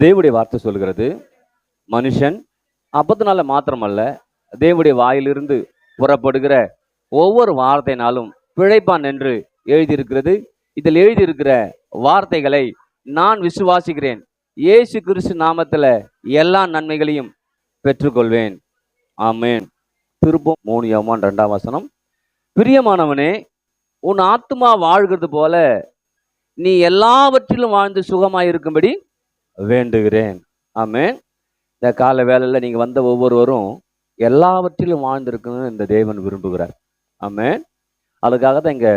தேவனுடைய வார்த்தை சொல்கிறது, மனுஷன் அப்பத்தினால மாத்திரமல்ல, தேவனுடைய வாயிலிருந்து புறப்படுகிற ஒவ்வொரு வார்த்தையினாலும் பிழைப்பான் என்று எழுதியிருக்கிறது. இதில் எழுதியிருக்கிற வார்த்தைகளை நான் விசுவாசிக்கிறேன். இயேசு கிறிஸ்து நாமத்துல எல்லா நன்மைகளையும் பெற்றுக்கொள்வேன். ஆமென். திருப்பம் 3 யோவான் 2ஆம் வசனம். பிரியமானவனே, உன் ஆத்துமா வாழ்கிறது போல நீ எல்லாவற்றிலும் வாழ்ந்து சுகமாயிருக்கும்படி வேண்டுகிறேன். ஆமென். இந்த கால வேளையில் நீங்க வந்த ஒவ்வொருவரும் எல்லாவற்றிலும் வாழ்ந்திருக்கணும்னு இந்த தேவன் விரும்புகிறார். ஆமென். அதுக்காக தான் இங்க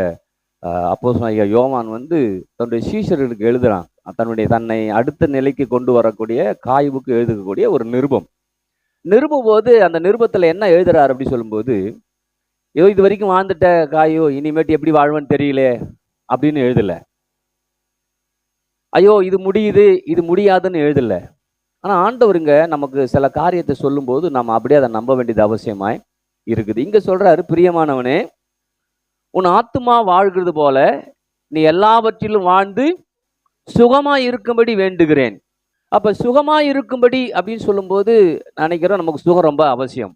அப்போஸ்தலனாகிய யோவான் தன்னுடைய சீஷர்களுக்கு எழுதுறான். தன்னை அடுத்த நிலைக்கு கொண்டு வரக்கூடிய காயுவுக்கு எழுதக்கூடிய ஒரு நிருபம் போது அந்த நிருபத்துல என்ன எழுதுறாரு அப்படி சொல்லும்போது, இது வரைக்கும் வாழ்ந்துட்ட காயோ இனிமேட்டு எப்படி வாழ்வேன்னு தெரியல அப்படின்னு எழுதல. ஐயோ இது முடியுது இது முடியாதுன்னு எழுதல. ஆனா ஆண்டவருங்க நமக்கு சில காரியத்தை சொல்லும்போது நம்ம அப்படியே அதை நம்ப வேண்டியது அவசியமாய் இருக்குது. இங்க சொல்றாரு, பிரியமானவனே, உன் ஆத்துமா வாழ்கிறது போல நீ எல்லாவற்றிலும் வாழ்ந்து சுகமாய் இருக்கும்படி வேண்டுகிறேன். அப்ப சுகமாய் இருக்கும்படி அப்படின்னு சொல்லும்போது நினைக்கிறோம் நமக்கு சுகம் ரொம்ப அவசியம்.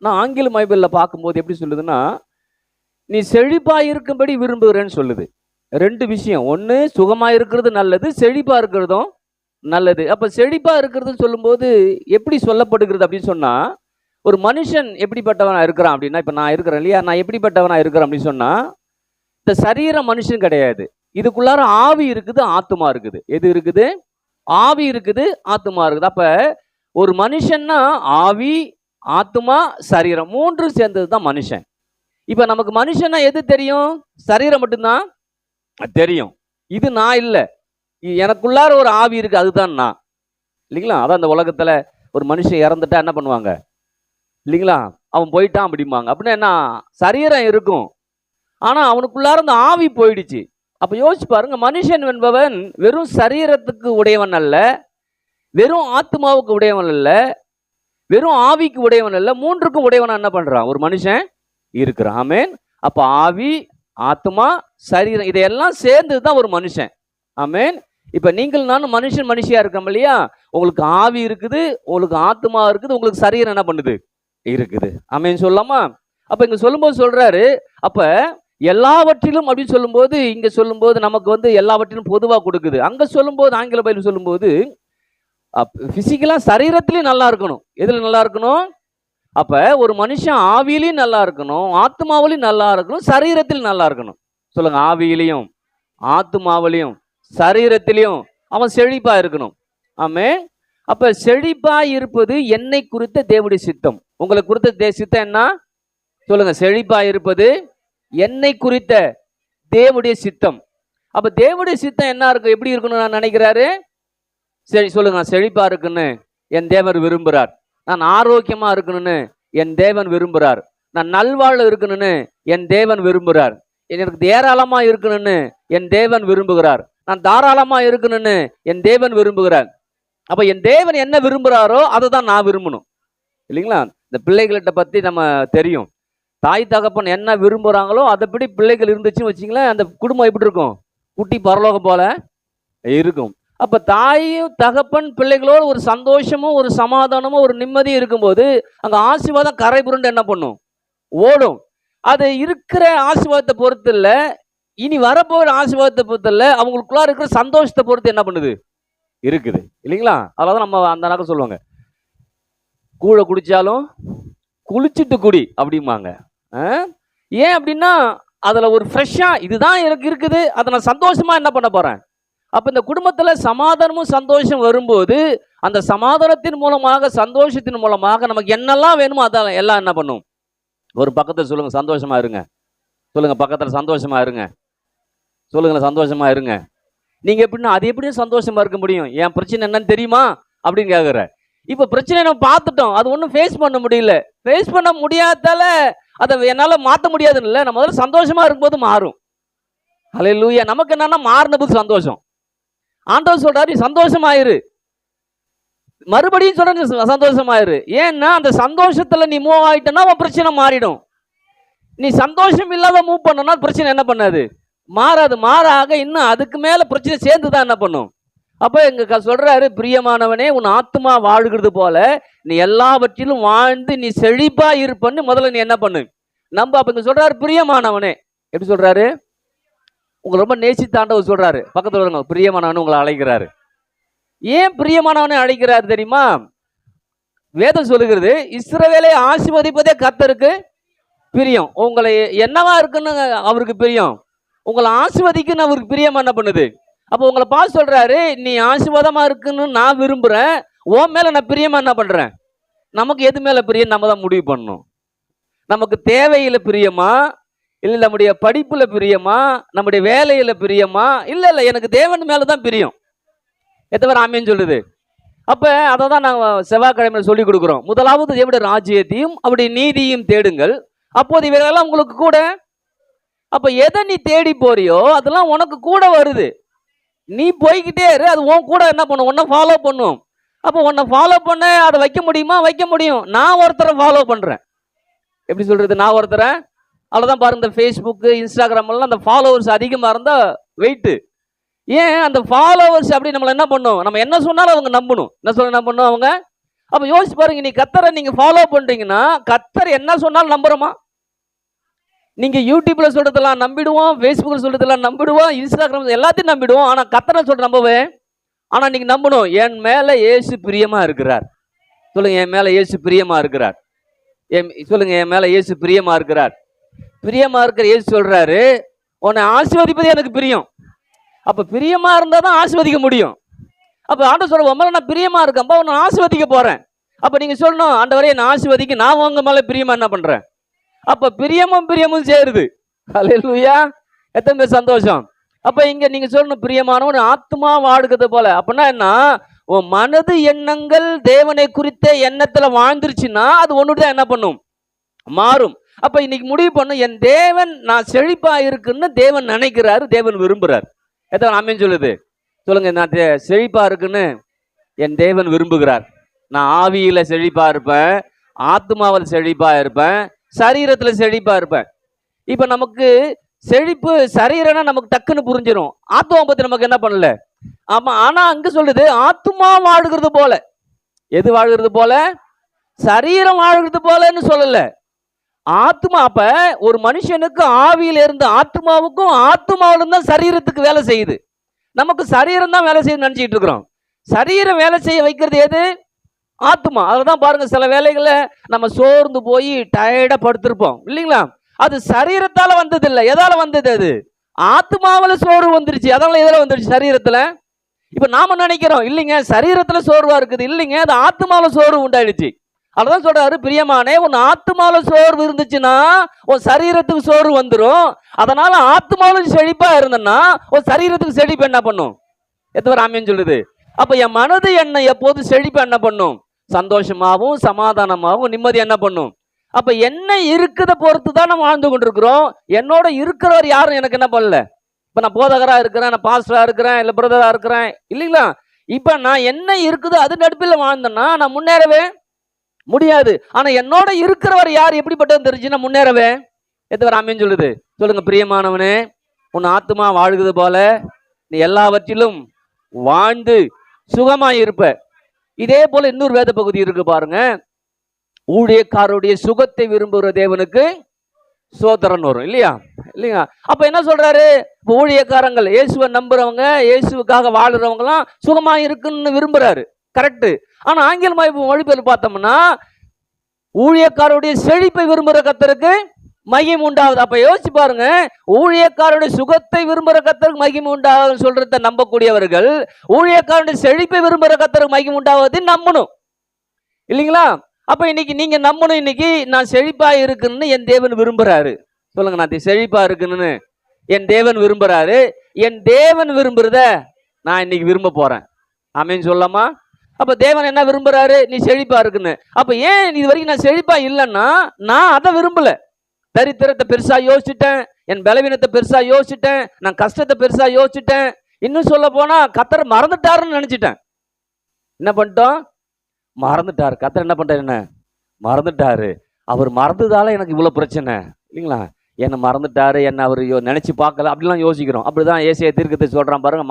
நான் ஆங்கில பைபிள்ல பார்க்கும்போது எப்படி சொல்லுதுன்னா, நீ செழிப்பாய் இருக்கும்படி விரும்புகிறேன்னு சொல்லுது. 2 விஷயம். ஒன்று, சுகமா இருக்கிறது நல்லது, செழிப்பா இருக்கிறதும் நல்லது. அப்ப செழிப்பா இருக்கிறதுன்னு சொல்லும்போது எப்படி சொல்லப்படுகிறது அப்படின்னு சொன்னா, ஒரு மனுஷன் எப்படிப்பட்டவனா இருக்கிறான் அப்படின்னா, இப்ப நான் இருக்கிறேன் இல்லையா, நான் எப்படிப்பட்டவனா இருக்கிறேன் அப்படின்னு சொன்னா, இந்த சரீரம் மனுஷன் கிடையாது. இதுக்குள்ளார ஆவி இருக்குது, ஆத்துமா இருக்குது. எது இருக்குது? ஆவி இருக்குது, ஆத்துமா இருக்குது. அப்ப ஒரு மனுஷன்னா ஆவி, ஆத்துமா, சரீரம் 3 சேர்ந்தது தான் மனுஷன். இப்ப நமக்கு மனுஷன்னா எது தெரியும்? சரீரம் மட்டும்தான் தெரியும். இது நான் இல்லை, எனக்குள்ளார ஒரு ஆவி இருக்கு, அதுதான் நான். இல்லைங்களா? அதான் இந்த உலகத்துல ஒரு மனுஷன் இறந்துட்டா என்ன பண்ணுவாங்க இல்லைங்களா? அவன் போயிட்டான் அப்படிம்பாங்க. அப்படின்னா என்ன? சரீரம் இருக்கும், ஆனா அவனுக்குள்ளார அந்த ஆவி போயிடுச்சு. அப்ப யோசிச்சு பாருங்க, மனுஷன் என்பவன் வெறும் சரீரத்துக்கு உடையவன் அல்ல, வெறும் ஆத்மாவுக்கு உடையவன் அல்ல, வெறும் ஆவிக்கு உடையவன் அல்ல, 3க்கும் உடையவன் என்ன பண்றான்? ஒரு மனுஷன் இருக்கிறான். ஆமென். அப்ப ஆவி, ஆத்மா, சரீரம் இதையெல்லாம் சேர்ந்தது தான் ஒரு மனுஷன். ஆமென். இப்ப நீங்கள் நானும் மனுஷியா இருக்கோம் இல்லையா? உங்களுக்கு ஆவி இருக்குது, உங்களுக்கு ஆத்மா இருக்குது, உங்களுக்கு சரீரம் என்ன பண்ணுது? இருக்குது. ஆமென் சொல்லாமா? அப்ப இங்க சொல்லும்போது சொல்றாரு, அப்ப எல்லாவற்றிலும் அப்படின்னு சொல்லும்போது இங்க சொல்லும்போது நமக்கு எல்லாவற்றிலும் பொதுவா கொடுக்குது. அங்க சொல்லும்போது ஆங்கில பைபிள் சொல்லும்போது பிசிக்கலா சரீரத்திலையும் நல்லா இருக்கணும். எதுல நல்லா இருக்கணும்? அப்ப ஒரு மனுஷன் ஆவியிலையும் நல்லா இருக்கணும், ஆத்மாவிலையும் நல்லா இருக்கணும், சரீரத்திலும் நல்லா இருக்கணும். சொல்லுங்க, ஆவியிலையும் ஆத்மாவிலையும் சரீரத்திலையும் அவன் செழிப்பா இருக்கணும். ஆமென். அப்ப செழிப்பா இருப்பது என்னை குறித்த தேவனுடைய சித்தம். உங்களுக்கு குறித்த சித்தம் என்ன? சொல்லுங்க, செழிப்பா இருப்பது என்னை குறித்த தேவனுடைய சித்தம். அப்ப தேவனுடைய சித்தம் என்ன இருக்கு, எப்படி இருக்கணும்னு நான் நினைக்கிறாரு? சரி சொல்லுங்க, நான் செழிப்பா இருக்குன்னு என் தேவன் விரும்புகிறார். நான் ஆரோக்கியமா இருக்கணும்னு என் தேவன் விரும்புகிறார். நான் நல்வாழ்வு இருக்கணும்னு என் தேவன் விரும்புகிறார். எனக்கு ஏராளமா இருக்கணும்னு என் தேவன் விரும்புகிறார். நான் தாராளமா இருக்கணும்னு என் தேவன் விரும்புகிறார். அப்ப என் தேவன் என்ன விரும்புகிறாரோ அதை தான் நான் விரும்பணும். இல்லைங்களா? இந்த பிள்ளைகள்கிட்ட பத்தி நம்ம தெரியும். தாய் தகப்பன் என்ன விரும்புகிறாங்களோ அதைப்படி பிள்ளைகள் இருந்துச்சுன்னு வச்சிங்களேன், அந்த குடும்பம் எப்படி இருக்கும்? குட்டி பரலோகம் போல இருக்கும். அப்ப தாயும் தகப்பன் பிள்ளைகளோடு ஒரு சந்தோஷமும் ஒரு சமாதானமும் ஒரு நிம்மதியும் இருக்கும்போது அங்க ஆசீர்வாதம் கரை புரண்டு என்ன பண்ணும்? ஓடும். அது இருக்கிற ஆசீர்வாதத்தை பொறுத்து இல்ல, இனி வரப்போகிற ஆசீர்வாதத்தை பொறுத்து இல்ல, அவங்களுக்குள்ள இருக்கிற சந்தோஷத்தை பொறுத்து என்ன பண்ணுது? இருக்குது. இல்லைங்களா? அதனால நம்ம அந்த நாட்கள் சொல்லுவாங்க, கூழ குடிச்சாலும் குளிச்சுட்டு குடி அப்படிம்பாங்க. ஏன் அப்படின்னா அதுல ஒரு ஃப்ரெஷ்ஷா இதுதான் எனக்கு இருக்குது, அதை நான் சந்தோஷமா என்ன பண்ண போறேன். அப்ப இந்த குடும்பத்துல சமாதானமும் சந்தோஷம் வரும்போது அந்த சமாதானத்தின் மூலமாக சந்தோஷத்தின் மூலமாக நமக்கு என்னெல்லாம் வேணுமோ அதெல்லாம் எல்லாம் என்ன பண்ணும்? ஒரு பக்கத்துல சொல்லுங்க, சந்தோஷமா இருங்க. சொல்லுங்க, பக்கத்துல சந்தோஷமா இருங்க. சொல்லுங்க, சந்தோஷமா இருங்க. நீங்க எப்படின்னா அது எப்படியும் சந்தோஷமா இருக்க முடியும்? என் பிரச்சனை என்னன்னு தெரியுமா அப்படின்னு கேட்குற. இப்ப பிரச்சனை நம்ம பார்த்துட்டோம், அது ஒன்றும் ஃபேஸ் பண்ண முடியல. ஃபேஸ் பண்ண முடியாதால அதை என்னால மாற்ற முடியாதுன்னு இல்லை, நம்ம முதல்ல சந்தோஷமா இருக்கும்போது மாறும். ஹல்லேலூயா. நமக்கு என்னன்னா மாறின போது சந்தோஷம். ஆண்டவர் சொல்றாரு, நீ சந்தோஷமாயிரு. மறுபடியும் சொல்ற, சந்தோஷமாயிரு. ஏன்னா அந்த சந்தோஷத்துல நீ மூவ் ஆயிட்டனா உன் பிரச்சனை மாறிடும். நீ சந்தோஷம் இல்லாத மூவ் பண்ணனா பிரச்சனை என்ன பண்ணாது? மாறாது. மாறாக இன்னும் அதுக்கு மேல பிரச்சனை சேர்ந்துதான் என்ன பண்ணும்? அப்ப எங்க சொல்றாரு, பிரியமானவனே உன் ஆத்மா வாழ்கிறது போல நீ எல்லாவற்றிலும் வாழ்ந்து நீ செழிப்பா இருப்பன்னு முதல்ல நீ என்ன பண்ணு நம்ப. அப்ப இங்க சொல்றாரு பிரியமானவனே. எப்படி சொல்றாரு? உங்களை ரொம்ப நேசித்தாண்டவர் சொல்றாரு. பக்கத்துல வருங்க, பிரியமானவனே உங்களை அழைக்கிறாரு. ஏன் பிரியமானவனே அழைக்கிறாரு தெரியுமா? வேதம் சொல்லுகிறது, இஸ்ரவேலை ஆசீர்வதிப்பதே கர்த்தருக்கு பிரியம். உங்களை என்னவா இருக்குன்னு அவருக்கு பிரியம், உங்களை ஆசீர்வதிக்குன்னு அவருக்கு பிரியமா என்ன பண்ணுது. அப்போ உங்களை பார்த்து சொல்றாரு, நீ ஆசீர்வாதமா இருக்குன்னு நான் விரும்புறேன், உன் மேல நான் பிரியமா என்ன பண்றேன். நமக்கு எது மேல பிரியம் நம்ம தான் முடிவு பண்ணணும். நமக்கு தேவையில பிரியமா, இல்ல நம்முடைய படிப்புல பிரியமா, நம்முடைய வேலையில பிரியமா, இல்ல எனக்கு தேவன் மேலதான் பிரியம். எத்தனை பேர் ஆமேன்னு சொல்லுது? அப்ப அதை தான் நாங்கள் செவ்வாய்க்கிழமையில சொல்லி கொடுக்குறோம். முதலாவது தேவனுடைய ராஜ்யத்தையும் அவருடைய நீதியும் தேடுங்கள், அப்போது இவைகளெல்லாம் உங்களுக்கு கூட. அப்ப எதை நீ தேடி போறியோ அதெல்லாம் உனக்கு கூட வருது. நீ போய்கிட்டே இரு, அது உன் கூட என்ன பண்ணும், உன்னை ஃபாலோ பண்ணும். அப்போ உன்னை ஃபாலோ பண்ண அதை வைக்க முடியுமா? வைக்க முடியும். நான் ஒருத்தரை ஃபாலோ பண்றேன். எப்படி சொல்றது? நான் ஒருத்தரை அவ்வளோதான் பாருங்க. இந்த ஃபேஸ்புக்கு இன்ஸ்டாகிராம் எல்லாம் அந்த ஃபாலோவர்ஸ் அதிகமாக இருந்தால் வெயிட்டு. ஏன் அந்த ஃபாலோவர்ஸ் அப்படி நம்மளை என்ன பண்ணும், நம்ம என்ன சொன்னாலும் அவங்க நம்பணும். என்ன பண்ணும் அவங்க? அப்போ யோசிச்சு பாருங்க, நீ கத்தரை நீங்க ஃபாலோ பண்றீங்கன்னா கத்தர் என்ன சொன்னாலும் நம்புறோமா? நீங்க யூடியூப்ல சொல்றதெல்லாம் நம்பிடுவோம், ஃபேஸ்புக்ல சொல்றதெல்லாம் நம்பிடுவோம், இன்ஸ்டாகிராம் எல்லாத்தையும் நம்பிடுவோம். ஆனா கத்தரை சொல்ற நம்பவே. ஆனா நீங்க நம்பணும், என் மேல இயேசு பிரியமா இருக்கிறார். சொல்லுங்க, என் மேல இயேசு பிரியமா இருக்கிறார். சொல்லுங்க, என் மேல இயேசு பிரியமா இருக்கிறார். பிரியமா இருக்கிற இயேசு சொல்றாரு, உன்னை ஆசீர்வதிப்பதே எனக்கு பிரியம். அப்ப பிரியமா இருந்தா தான் ஆசீர்வதிக்க முடியும். அப்ப ஆண்டவர் சொல்ற, உன் மேல நான் பிரியமா இருக்கேன், உன்னை ஆசீர்வதிக்க போறேன். அப்ப நீங்க சொல்லணும், ஆண்டவரே என்ன ஆசீர்வதிக்க, நான் உங்க மேல பிரியமா என்ன பண்றேன். அப்ப பிரியமும் சேருது. அல்லேலூயா. எத்தனை பேர் சந்தோஷம். அப்ப இங்க நீங்க சொல்லணும், பிரியமானவன் ஆத்மா வாடுகிறது போல. அப்படின்னா என்ன? உன் மனது எண்ணங்கள் தேவனை குறித்த எண்ணத்துல வாழ்ந்துருச்சுன்னா அது ஒண்ணுதான் என்ன பண்ணும், மாறும். அப்ப இன்னைக்கு முடிவு பண்ணும், என் தேவன் நான் செழிப்பா இருக்குன்னு தேவன் நினைக்கிறாரு, தேவன் விரும்புறாரு. எத்தனை ஆமென் சொல்லுது? சொல்லுங்க, நான் செழிப்பா இருக்குன்னு என் தேவன் விரும்புகிறார். நான் ஆவியில செழிப்பா இருப்பேன், ஆத்மாவில் செழிப்பா இருப்பேன், சரீரத்துல செழிப்பா இருப்பேன். இப்ப நமக்கு செழிப்பு சரீரம்னா நமக்கு டக்குன்னு புரிஞ்சிடும், ஆத்மா பத்தி நமக்கு என்ன பண்ணல. ஆமா, ஆனா அங்க சொல்லுது ஆத்மா வாழ்கிறது போல. எது வாழ்கிறது போல? சரீரம் வாழ்கிறது போலன்னு சொல்லல, ஆத்மா. அப்ப ஒரு மனுஷனுக்கு ஆவியில இருந்து ஆத்மாவுக்கும், ஆத்மாவில தான் சரீரத்துக்கு வேலை செய்யுது. நமக்கு சரீரம் தான் வேலை செய்யுது நினைச்சிட்டு இருக்கிறோம். சரீரம் வேலை செய்ய வைக்கிறது எது? ஆத்மா. அதுதான் பாருங்க, சில வேலைகளை நம்ம சோர்ந்து போய் டயர்டா படுத்திருப்போம் இல்லைங்களா? அது சரீரத்தால வந்தது இல்லை. எதால வந்தது? அது ஆத்மாவில சோர்வு வந்துருச்சு. அதனால எதில் வந்துருச்சு? சரீரத்துல. இப்ப நாம நினைக்கிறோம், இல்லைங்க சரீரத்துல சோர்வா இருக்குது. இல்லைங்க, அது ஆத்மாவில சோர்வு உண்டாயிடுச்சு. அதுதான் சொல்றாரு, பிரியமானே உன் ஆத்மாவில சோர்வு இருந்துச்சுன்னா உன் சரீரத்துக்கு சோர்வு வந்துடும். அதனால ஆத்மாவில செழிப்பா இருந்தன்னா உன் சரீரத்துக்கு செழிப்பு என்ன பண்ணும்? எத்தனை ஆமென் சொல்லுது? அப்ப என் மனது என்ன எப்போது செழிப்பா என்ன பண்ணும்? சந்தோஷமாகவும் சமாதானமாகவும் நிம்மதி என்ன பண்ணும்? அப்ப என்ன இருக்குத பொறுத்து தான் நம்ம வாழ்ந்து கொண்டிருக்கிறோம். என்னோட இருக்கிறவர் யாரும் எனக்கு என்ன பண்ணல. இப்ப நான் போதகரா இருக்கிறேன், நான் பாஸ்டரா இருக்கிறேன், இல்ல பிரதரா இருக்கிறேன் இல்லைங்களா? இப்ப நான் என்ன இருக்குதோ அது நடுப்பில் வாழ்ந்தேன்னா நான் முன்னேறவே முடியாது. ஆனா என்னோட இருக்கிறவர் யார் எப்படிப்பட்டது தெரிஞ்சுன்னா முன்னேறவே. எத்தனை ஆமென் சொல்லுது? சொல்லுங்க, பிரியமானவனே உன் ஆத்மா வாழ்கிறது போல நீ எல்லாவற்றிலும் வாழ்ந்து சுகமாய் இருப்ப. இதே போல இன்னொரு வேத பகுதி இருக்கு பாருங்க, ஊழியக்காரருடைய சுகத்தை விரும்புகிற தேவனுக்கு சோதரன் வரும் இல்லையா? இல்லையா? அப்ப என்ன சொல்றாரு, ஊழியக்காரங்கள் இயேசுவை நம்புறவங்க, இயேசுக்காக வாழுறவங்க எல்லாம் சுகமா இருக்குன்னு விரும்புறாரு. கரெக்ட். ஆனா ஆங்கில மொழிபெயர்ப்பு பார்த்தோம்னா ஊழியக்காரருடைய செழிப்பை விரும்புற கர்த்தருக்கு மகிமை உண்டாகுது. அப்ப யோசிச்சு பாருங்க, ஊழியக்காரருடைய சுகத்தை விரும்புற கர்த்தருக்கு மகிமை உண்டாகுதுன்னு சொல்றத நம்பக்கூடியவர்கள் ஊழியக்காரருடைய செழிப்பை விரும்புற கர்த்தருக்கு மகிமை உண்டாகுது நம்பணும் இல்லைங்களா? அப்ப இன்னைக்கு நீங்க நம்பணும், இன்னைக்கு நான் செழிப்பா இருக்குன்னு என் தேவன் விரும்புறாரு. சொல்லுங்க, நான் செழிப்பா இருக்குன்னு என் தேவன் விரும்புறாரு. என் தேவன் விரும்புறத நான் இன்னைக்கு விரும்ப போறேன். ஆமென் சொல்லலாமா? அப்ப தேவன் என்ன விரும்புறாரு? நீ செழிப்பா இருக்குன்னு. அப்ப ஏன் இது வரைக்கும் நான் செழிப்பா இல்லைன்னா நான் அதை விரும்பல. தரித்திரத்தை பெருசா யோசிச்சுட்டேன், என் பலவீனத்தை பெருசா யோசிச்சுட்டேன், நான் கஷ்டத்தை பெருசா யோசிச்சுட்டேன். இன்னும் சொல்ல போனா கர்த்தர் மறந்துட்டாருன்னு நினைச்சிட்டேன். என்ன பண்ணிட்டோம்? மறந்துட்டாரு. கர்த்தர் என்ன பண்ணிட்டாரு? என்ன மறந்துட்டாரு. அவர் மறந்ததால எனக்கு இவ்வளவு பிரச்சனை இல்லைங்களா? என்னை மறந்துட்டாரு, என்ன அவர் நினைச்சு பார்க்கல அப்படிலாம் யோசிக்கிறோம். அப்படிதான் ஏசாயா தீர்க்கத்தை சொல்றான் பாருங்க,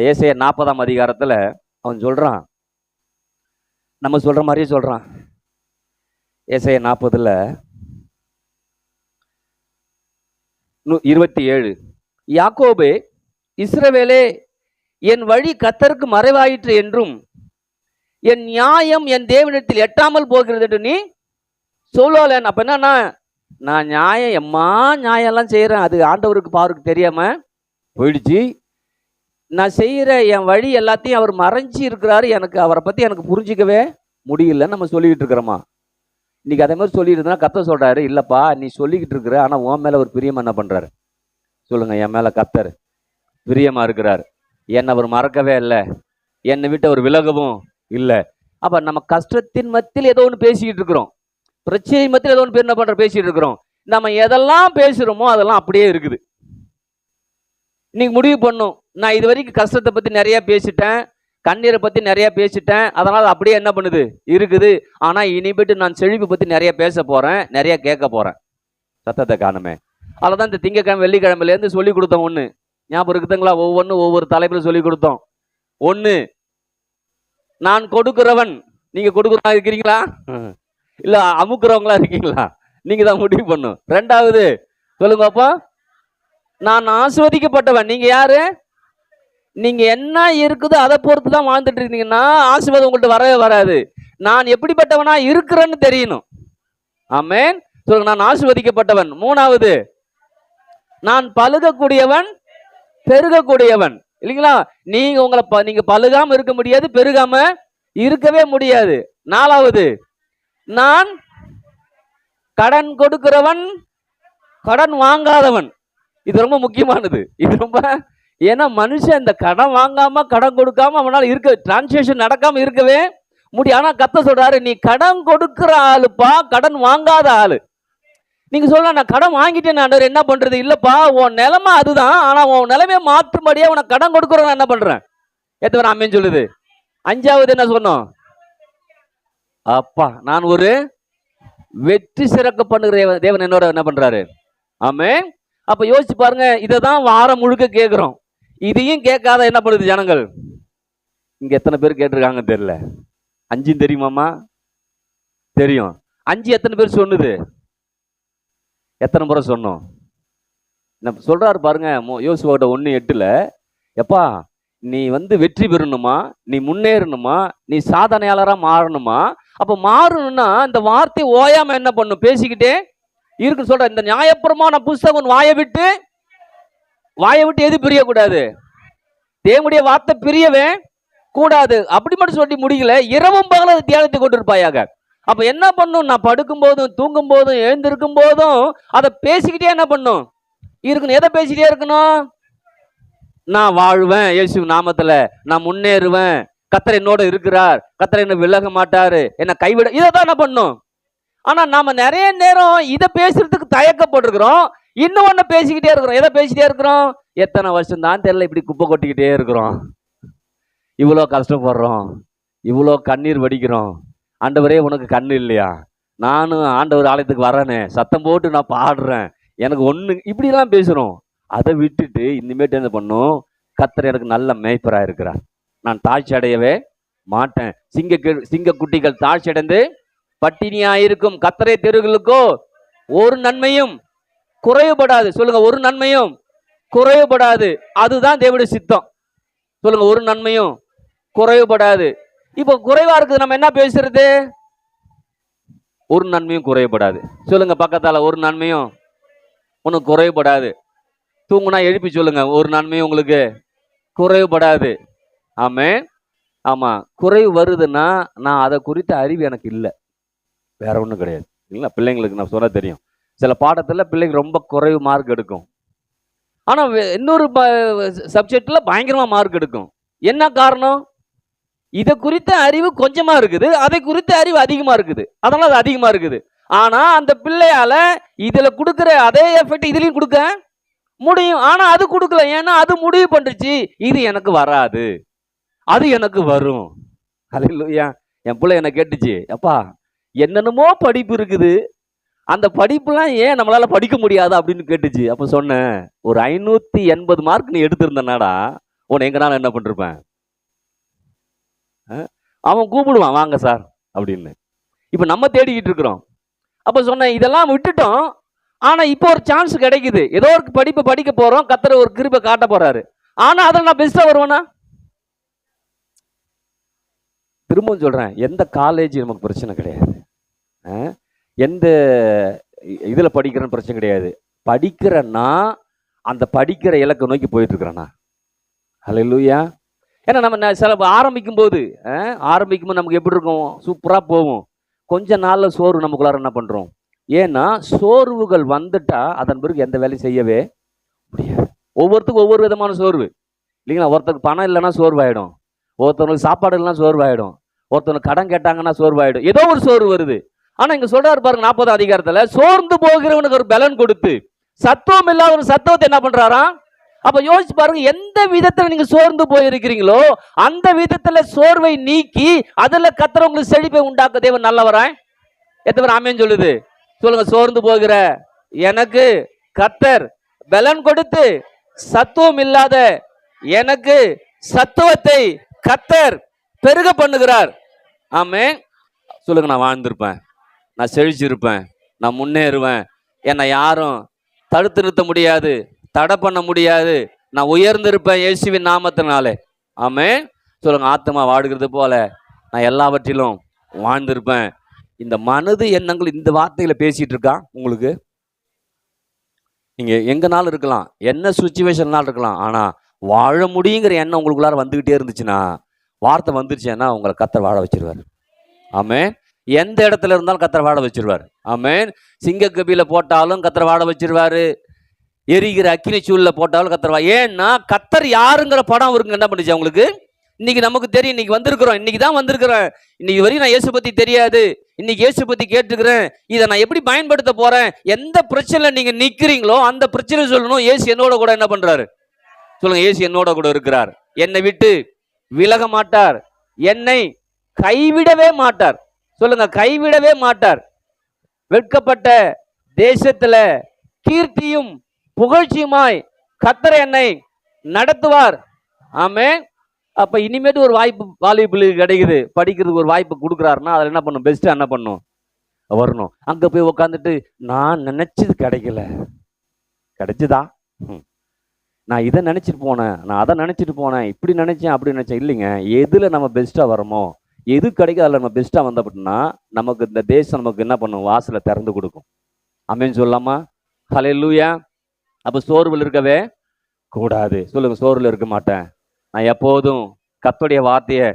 ஏசாயா 40ஆம் அதிகாரத்துல அவன் சொல்றான், நம்ம சொல்ற மாதிரியே சொல்றான். ஏசாயா 40:27, யாக்கோபே, இஸ்ரவேலே, என் வழி கர்த்தருக்கு மறைவாயிற்று என்றும் என் நியாயம் என் தேவனிடத்தில் எட்டாமல் போகிறது என்று நீ சொல்லலேன். அப்ப என்னன்னா, நான் நியாயம் நியாயம்லாம் செய்யறேன், அது ஆண்டவருக்கு பாருக்கு தெரியாம போயிடுச்சு. நான் செய்யற என் வழி எல்லாத்தையும் அவர் மறைஞ்சி இருக்கிறாரு, எனக்கு அவரை பத்தி எனக்கு புரிஞ்சிக்கவே முடியலன்னு நம்ம சொல்லிக்கிட்டு இருக்கிறோமா? இன்னைக்கு அதே மாதிரி சொல்லிட்டு இருந்தா கர்த்தர் சொல்றாரு, இல்லப்பா நீ சொல்லிக்கிட்டு இருக்கிற, ஆனா உன் மேல ஒரு பிரியமா என்ன பண்றாரு சொல்லுங்க? என் மேல கர்த்தர் பிரியமா இருக்கிறார், என்னை அவர் மறக்கவே இல்லை, என்னை விட்டு அவர் விலகவும் இல்லை. அப்ப நம்ம கஷ்டத்தின் மத்தியில் ஏதோ ஒன்று பேசிக்கிட்டு இருக்கிறோம், பிரச்சனை மத்தியில் ஏதோ ஒன்று என்ன பண்ற பேசிட்டு இருக்கிறோம். நம்ம எதெல்லாம் பேசுறோமோ அதெல்லாம் அப்படியே இருக்குது. இன்னைக்கு முடிவு பண்ணும், நான் இது வரைக்கும் கஷ்டத்தை பத்தி நிறைய பேசிட்டேன், கண்ணீரை பத்தி நிறைய பேசிட்டேன், அதனால அப்படியே என்ன பண்ணுது இருக்குது. ஆனா இனிமேட்டு நான் செழிப்பு பத்தி நிறைய பேச போறேன், நிறைய கேட்க போறேன். சத்தத்தை காணுமே. அததான் இந்த திங்கக்கிழமை வெள்ளிக்கிழமையில இருந்து சொல்லி கொடுத்தோம். ஒண்ணு ஞாபகம் இருக்குதுங்களா? ஒவ்வொன்றும் ஒவ்வொரு தலைப்புல சொல்லி கொடுத்தோம். ஒண்ணு, நான் கொடுக்கிறவன். நீங்க கொடுக்குறவங்களா இருக்கிறீங்களா இல்ல அமுக்குறவங்களா இருக்கீங்களா? நீங்க தான் முடிவு பண்ணும். ரெண்டாவது சொல்லுங்க அப்பா, நான் ஆசீர்வதிக்கப்பட்டவன். நீங்க யாரு? நீங்க என்ன இருக்குதோ அதை பொறுத்து தான் வாழ்ந்துட்டு இருக்கீங்கன்னா ஆசீர்வாதம் உங்கள்கிட்ட வரவே வராது. நான் எப்படிப்பட்டவனா இருக்கிறேன்னு தெரியணும். ஆமென் சொல்லுங்க. நான் ஆசீர்வதிக்கப்பட்டவன். மூணாவது, நான் பலுகக்கூடியவன், பெருகக்கூடியவன். இல்லைங்களா? நீங்க பலுகாம இருக்க முடியாது, பெருகாம இருக்கவே முடியாது. நாலாவது, நான் கடன் கொடுக்கிறவன், கடன் வாங்காதவன். இது ரொம்ப முக்கியமானது. இது ரொம்ப, ஏன்னா மனுஷன் இந்த கடன் வாங்காம கடன் கொடுக்காம அவனால இருக்க, டிரான்சாக்ஷன் நடக்காம இருக்கவே முடியும். ஆனா கர்த்தர் சொல்றாரு, நீ கடன் கொடுக்கிற ஆளுப்பா, கடன் வாங்காத ஆளு. நீங்க சொல்லலாம், நான் கடன் வாங்கிட்டேன் ஆண்டவர், என்ன பண்றது? இல்லப்பா, உன் நிலைமை அதுதான், ஆனா உன் நிலைமையை மாற்றும்படியா உனக்கு கடன் கொடுக்குற நான் என்ன பண்றேன்? எத்தனை ஆமென் சொல்லுது. அஞ்சாவது என்ன சொன்னோம்? அப்பா, நான் ஒரு வெற்றி சிறக்க பண்ணுகிற தேவன் என்னோட என்ன பண்றாரு? ஆமென். அப்ப யோசிச்சு பாருங்க, இதைதான் வாரம் முழுக்க கேட்கிறோம். இதையும் கேட்காத என்ன பண்ணுது ஜனங்கள்? இங்க எத்தனை பேர் கேட்டிருக்காங்க தெரியல. 5 தெரியுமாமா? தெரியும். 5 எத்தனை பேர் சொன்னது? எத்தனை முறை சொன்னோம்? சொல்றாரு பாருங்க, யோசுவாவோட 1:8, எப்பா நீ வெற்றி பெறணுமா, நீ முன்னேறணுமா, நீ சாதனையாளரா மாறணுமா? அப்ப மாறணும்னா இந்த வார்த்தை ஓயாம என்ன பண்ணும்? பேசிக்கிட்டே இருக்கு. சொல்ற, இந்த நியாயப்பிரமாண புஸ்தகம் வாயை விட்டு எது பிரியக்கூடாது? தேவனுடைய வார்த்தை பிரியவே கூடாது. அப்படி மட்டும் சொல்லி முடியல, இரவும் பகலும் தியானத்தை கொண்டிருப்பாயாக. அப்ப என்ன பண்ணும்? நான் படுக்கும் போதும் தூங்கும் போதும் எழுந்திருக்கும் போதும் அதை பேசிக்கிட்டே என்ன பண்ணும் இருக்கணும். எதை பேசிக்கிட்டே இருக்கணும்? நான் வாழ்வேன் இயேசு நாமத்துல, நான் முன்னேறுவேன், கர்த்தர் என்னோட இருக்கிறார், கர்த்தர் என்ன விலக மாட்டாரு, என்ன கைவிட, இதைதான் என்ன பண்ணும். ஆனா நாம நிறைய நேரம் இதை பேசுறதுக்கு தயக்கப்பட்டிருக்கிறோம். இன்னும் ஒண்ணு பேசிக்கிட்டே இருக்கிறோம். எதை பேசிட்டே இருக்கிறோம்? எத்தனை வருஷம் தான் தெரியல, இப்படி குப்பை கொட்டிக்கிட்டே இருக்கிறோம், இவ்வளோ கஷ்டப்படுறோம், இவ்வளோ கண்ணீர் வடிக்கிறோம். ஆண்டவரே உனக்கு கண்ணு இல்லையா? நானும் ஆண்டவர் ஆலயத்துக்கு வரேனே, சத்தம் போட்டு நான் பாடுறேன், எனக்கு ஒண்ணு, இப்படிலாம் பேசுறோம். அதை விட்டுட்டு இனிமேட்டு என்ன பண்ணும்? கர்த்தர் எனக்கு நல்ல மேய்ப்பராக இருக்கிறார், நான் தாழ்ச்சி அடையவே மாட்டேன். சிங்க குட்டிகள் தாழ்ச்சி அடைந்து பட்டினியாயிருக்கும், கர்த்தரை தெருகளுக்கோ ஒரு நன்மையும் குறைவுபடாது. சொல்லுங்க, ஒரு நன்மையும் குறைவுபடாது. அதுதான் தேவனுடைய சித்தம். சொல்லுங்க, ஒரு நன்மையும் குறைவுபடாது. இப்போ குறைவா இருக்குது, நம்ம என்ன பேசுறது? ஒரு நன்மையும் குறைவுபடாது. சொல்லுங்க பக்கத்தால, ஒரு நன்மையும் உனக்கு குறைவுபடாது. தூங்குனா எழுப்பி சொல்லுங்க, ஒரு நன்மையும் உங்களுக்கு குறைவுபடாது. ஆமென். ஆமா, குறைவு வருதுன்னா நான் அதை குறித்த அறிவு எனக்கு இல்லை, வேற ஒன்றும் கிடையாது. இல்லை, பிள்ளைங்களுக்கு நான் சொல்ல தெரியும், சில பாடத்துல பிள்ளைங்க ரொம்ப குறைவு மார்க் எடுக்கும், ஆனா இன்னொரு சப்ஜெக்ட்ல பயங்கரமா மார்க் எடுக்கும். என்ன காரணம்? இதை குறித்த அறிவு கொஞ்சமா இருக்குது, அதை குறித்த அறிவு அதிகமா இருக்குது, அதனால அது அதிகமா இருக்குது. ஆனா அந்த பிள்ளையால இதுல கொடுக்குற அதே எஃபெக்ட் இதுலயும் கொடுக்க முடியும், ஆனா அது கொடுக்கல. ஏன்னா அது முடிவு பண்ணுச்சு, இது எனக்கு வராது, அது எனக்கு வரும். அல்லேலூயா. என் பிள்ளை என்ன கேட்டுச்சு, அப்பா என்னென்னமோ படிப்பு இருக்குது, அந்த படிப்புலாம் ஏன் நம்மளால படிக்க முடியாது அப்படின்னு கேட்டுச்சு. அப்ப சொன்னேன், ஒரு 580 மார்க் நீ எடுத்திருந்தனாடா உன்னை எங்கனாலும் என்ன பண்ணிருப்பேன். அவன் கூப்பிடுவான், வாங்க சார் அப்படின்னு. இப்ப நம்ம தேடிக்கிட்டு இருக்கிறோம். அப்ப சொன்னேன், இதெல்லாம் விட்டுட்டோம். ஆனா இப்போ ஒரு சான்ஸ் கிடைக்குது, ஏதோ ஒரு படிப்பு படிக்க போறோம், கர்த்தர் ஒரு கிருபை காட்ட போறாரு. ஆனா அதில் நான் பெஸ்டா வருவேனா? திரும்பவும் சொல்றேன், எந்த காலேஜ் நமக்கு பிரச்சனை கிடையாது, எந்த இதுல படிக்கிறன்னு பிரச்சனை கிடையாது. படிக்கிறேன்னா அந்த படிக்கிற இலக்கை நோக்கி போயிட்டு இருக்கிறேன்னா, ஹல்லேலூயா. ஏன்னா நம்ம சில ஆரம்பிக்கும் போது நமக்கு எப்படி இருக்கும், சூப்பரா போகும். கொஞ்ச நாள்ல சோர்வு நமக்குள்ளார என்ன பண்றோம். ஏன்னா சோர்வுகள் வந்துட்டா அதன் பிறகு எந்த வேலையும் செய்யவே முடியாது. ஒவ்வொருத்துக்கும் ஒவ்வொரு விதமான சோர்வு இல்லைங்களா. ஒருத்தருக்கு பணம் இல்லைன்னா சோர்வாயிடும், ஒருத்தவங்களுக்கு சாப்பாடு இல்லைன்னா சோர்வாயிடும், ஒருத்தவங்க கடன் கேட்டாங்கன்னா சோர்வாயிடும், ஏதோ ஒரு சோர்வு வருது. ஆனா இங்க சொல்றாரு பாருங்க 40ஆம் அதிகாரத்துல, சோர்ந்து போகிறவனுக்கு ஒரு பலன் கொடுத்து சத்துவம் இல்லாத ஒரு சத்துவத்தை என்ன பண்றாரா. அப்ப யோசிச்சு பாருங்க, எந்த விதத்துல நீங்க சோர்ந்து போயிருக்கிறீங்களோ அந்த விதத்துல சோர்வை நீக்கி அதுல கர்த்தர் உங்களுக்கு செழிப்பை உண்டாக்க தேவன் நல்லவராய். எத்தனை பேர் ஆமென் சொல்லுது சொல்லுங்க. சோர்ந்து போகிற எனக்கு கர்த்தர் பலன் கொடுத்து சத்துவம் இல்லாத எனக்கு சத்துவத்தை கர்த்தர் பெருக பண்ணுகிறார். ஆமென் சொல்லுங்க. நான் வாழ்ந்திருப்பேன், நான் செழிச்சிருப்பேன், நான் முன்னேறுவேன், என்னை யாரும் தடுத்து நிறுத்த முடியாது, தடை பண்ண முடியாது, நான் உயர்ந்திருப்பேன் இயேசுவின் நாமத்தினாலே. ஆமென் சொல்லுங்க. ஆத்மா வாடுகிறது போல நான் எல்லாவற்றிலும் வாழ்ந்திருப்பேன். இந்த மனது எண்ணங்கள் இந்த வார்த்தைகளை பேசிட்டு இருக்கா உங்களுக்கு. நீங்க எங்கனாலும் இருக்கலாம், என்ன சுச்சுவேஷன்னாலும் இருக்கலாம், ஆனா வாழ முடியுங்கிற எண்ணம் உங்களுக்குள்ளார வந்துகிட்டே இருந்துச்சுன்னா, வார்த்தை வந்துருச்சுன்னா உங்களை கர்த்தர் வாழ வச்சிருவார். ஆமென். எந்த இடத்துல இருந்தாலும் கர்த்தர் வாழ வச்சிருவார். ஆமென். சிங்க கபில போட்டாலும் கர்த்தர் வாழ வச்சிருவாரு, எரிகிற அக்கினி சூழல போட்டாலும் கர்த்தர் ஏன்னா கர்த்தர் யாருங்கிற படம் அவருக்கு என்ன பண்ணுச்சு அவங்களுக்கு. இன்னைக்கு நமக்கு தெரியும், இன்னைக்கு வந்திருக்கிறோம், இன்னைக்கு தான் வந்திருக்கிறேன், இன்னைக்கு வரையும் நான் இயேசு பத்தி தெரியாது, இன்னைக்கு இயேசு பத்தி கேட்டுக்கிறேன், இதை நான் எப்படி பயன்படுத்த போறேன். எந்த பிரச்சனையில நீங்க நிக்கிறீங்களோ அந்த பிரச்சனை சொல்லணும், இயேசு என்னோட கூட என்ன பண்றாரு சொல்லுங்க. இயேசு என்னோட கூட இருக்கிறார், என்னை விட்டு விலக மாட்டார், என்னை கைவிடவே மாட்டார். சொல்லுங்க, கைவிடவே மாட்டார். வெட்கப்பட்ட தேசத்துல கீர்த்தியும் புகழ்ச்சியுமாய் கர்த்தர் என்னை நடத்துவார். ஆமென். அப்ப இனிமேட்டு ஒரு வாய்ப்பு வாலிபுக்கு கிடைக்குது, படிக்கிறதுக்கு ஒரு வாய்ப்பு கொடுக்குறாருன்னா அதில் என்ன பண்ணும், பெஸ்ட்டாக என்ன பண்ணும், வரணும். அங்கே போய் உட்காந்துட்டு நான் நினைச்சது கிடைக்கல, கிடைச்சுதா, நான் இதை நினைச்சிட்டு போனேன், நான் அதை நினைச்சிட்டு போனேன், இப்படி நினைச்சேன் அப்படி நினைச்சேன். இல்லைங்க, எதுல நம்ம பெஸ்ட்டாக வரமோ, எது கிடைக்கும் அதில் நம்ம பெஸ்ட்டாக வந்த அப்படின்னா நமக்கு இந்த தேசம் நமக்கு என்ன பண்ணும், வாசலை திறந்து கொடுக்கும். ஆமென் சொல்லலாமா. ஹல்லேலூயா. அப்போ சோர்வில் இருக்கவே கூடாது. சொல்லுங்க, சோர்வில் இருக்க மாட்டேன், நான் எப்போதும் கர்த்தருடைய வார்த்தையை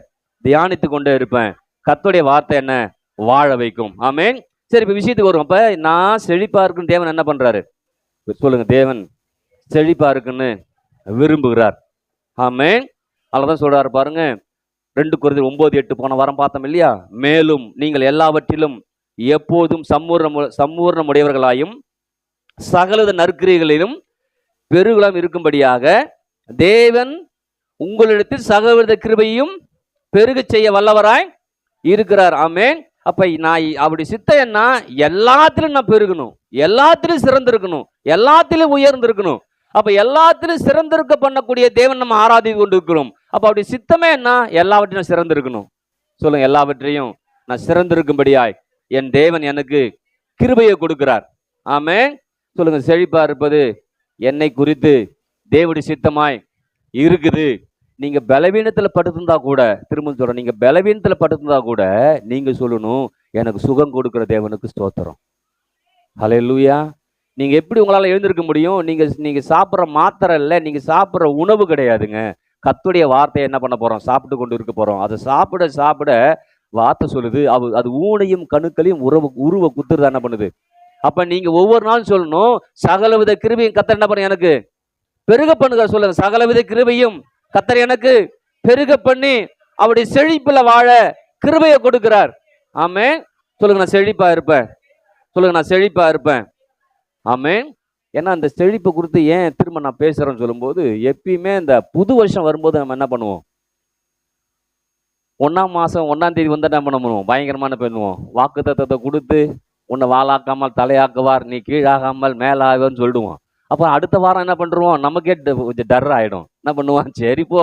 தியானித்து கொண்டே இருப்பேன், கர்த்தருடைய வார்த்தை என்ன வாழ வைக்கும். ஆமென். சரி, இப்போ விஷயத்துக்கு வரும். அப்ப நான் செழிப்பா இருக்குன்னு தேவன் என்ன பண்றாரு சொல்லுங்க. தேவன் செழிப்பா இருக்குன்னு விரும்புகிறார். ஆமென். அதனாலதான் சொல்றாரு பாருங்க, 2 கொரிந்தியர் 9:8 போன வாரம் பார்த்தோம் இல்லையா. மேலும் நீங்கள் எல்லாவற்றிலும் எப்போதும் சம்பூர்ணமுடையவர்களாயும் சகலவித நற்கிரியைகளிலும் பெருகுலாம் இருக்கும்படியாக தேவன் உங்களிடத்தில் சகலவித கிருபையும் பெருக செய்ய வல்லவராய் இருக்கிறார். ஆமென். அப்ப நான் அப்படி சித்தையன்னா எல்லாத்திலும் நான் பெருகணும், எல்லாத்திலும் சிறந்திருக்கணும், எல்லாத்திலும் உயர்ந்திருக்கணும். அப்ப எல்லாத்திலும் சிறந்திருக்க பண்ணக்கூடிய தேவன் நம்ம ஆராதித்து கொண்டு இருக்கிறோம். அப்ப அப்படி சித்தமே என்ன, எல்லாவற்றையும் சிறந்திருக்கணும். சொல்லுங்க, எல்லாவற்றையும் நான் சிறந்திருக்கும்படியாய் என் தேவன் எனக்கு கிருபையை கொடுக்கிறார். ஆமென். சொல்லுங்க, செழிப்பா இருப்பது என்னை குறித்து தேவனுடைய சித்தமாய் இருக்குது. நீங்க பலவீனத்துல படுத்திருந்தா கூட, திரும்ப சொல்றேன், நீங்க பலவீனத்துல படுத்திருந்தா கூட நீங்க சொல்லணும், எனக்கு சுகம் கொடுக்கிற தேவனுக்கு ஸ்தோத்திரம். ஹல்லேலூயா. நீங்க எப்படி உங்களால எழுந்திருக்க முடியும்? நீங்க சாப்பிட்ற மாத்திரை இல்லை, நீங்க சாப்பிட்ற உணவு கிடையாதுங்க. கர்த்தருடைய வார்த்தையை என்ன பண்ண போறோம், சாப்பிட்டு கொண்டு இருக்க போறோம். அதை சாப்பிட சாப்பிட வார்த்தை சொல்லுது, அது ஊனையும் கணுக்களையும் உருவ குத்துறது என்ன பண்ணுது. அப்ப நீங்க ஒவ்வொரு நாளும் சொல்லணும், சகலவித கிருபையும் கர்த்தர் என்ன பண்ண எனக்கு பெருக பண்ணுங்க. சொல்லுங்க, சகலவித கிருபையும் கர்த்தர் எனக்கு பெருக பண்ணி அவருடைய செழிப்புல வாழ கிருபையை கொடுக்கிறார். ஆமென். சொல்லுங்க, நான் செழிப்பா இருப்பேன். சொல்லுங்க, நான் செழிப்பா இருப்பேன். ஆமென். ஏன்னா அந்த செழிப்பை குறித்து ஏன் திரும்ப நான் பேசுறேன்னு சொல்லும்போது, எப்பயுமே இந்த புது வருஷம் வரும்போது நம்ம என்ன பண்ணுவோம், 1ஆம் மாசம் 1ஆம் தேதி வந்து என்ன பண்ணுவோம், பயங்கரமான பண்ணுவோம், வாக்கு தத்தத்தை கொடுத்து உன்னை வாளாக்காமல் தலையாக்குவார், நீ கீழாகாமல் மேலாகன்னு சொல்லிடுவோம். அப்ப அடுத்த வாரம் என்ன பண்றோம், நமக்கே கொஞ்சம் டர் ஆயிடும். என்ன பண்ணுவான், சரி போ,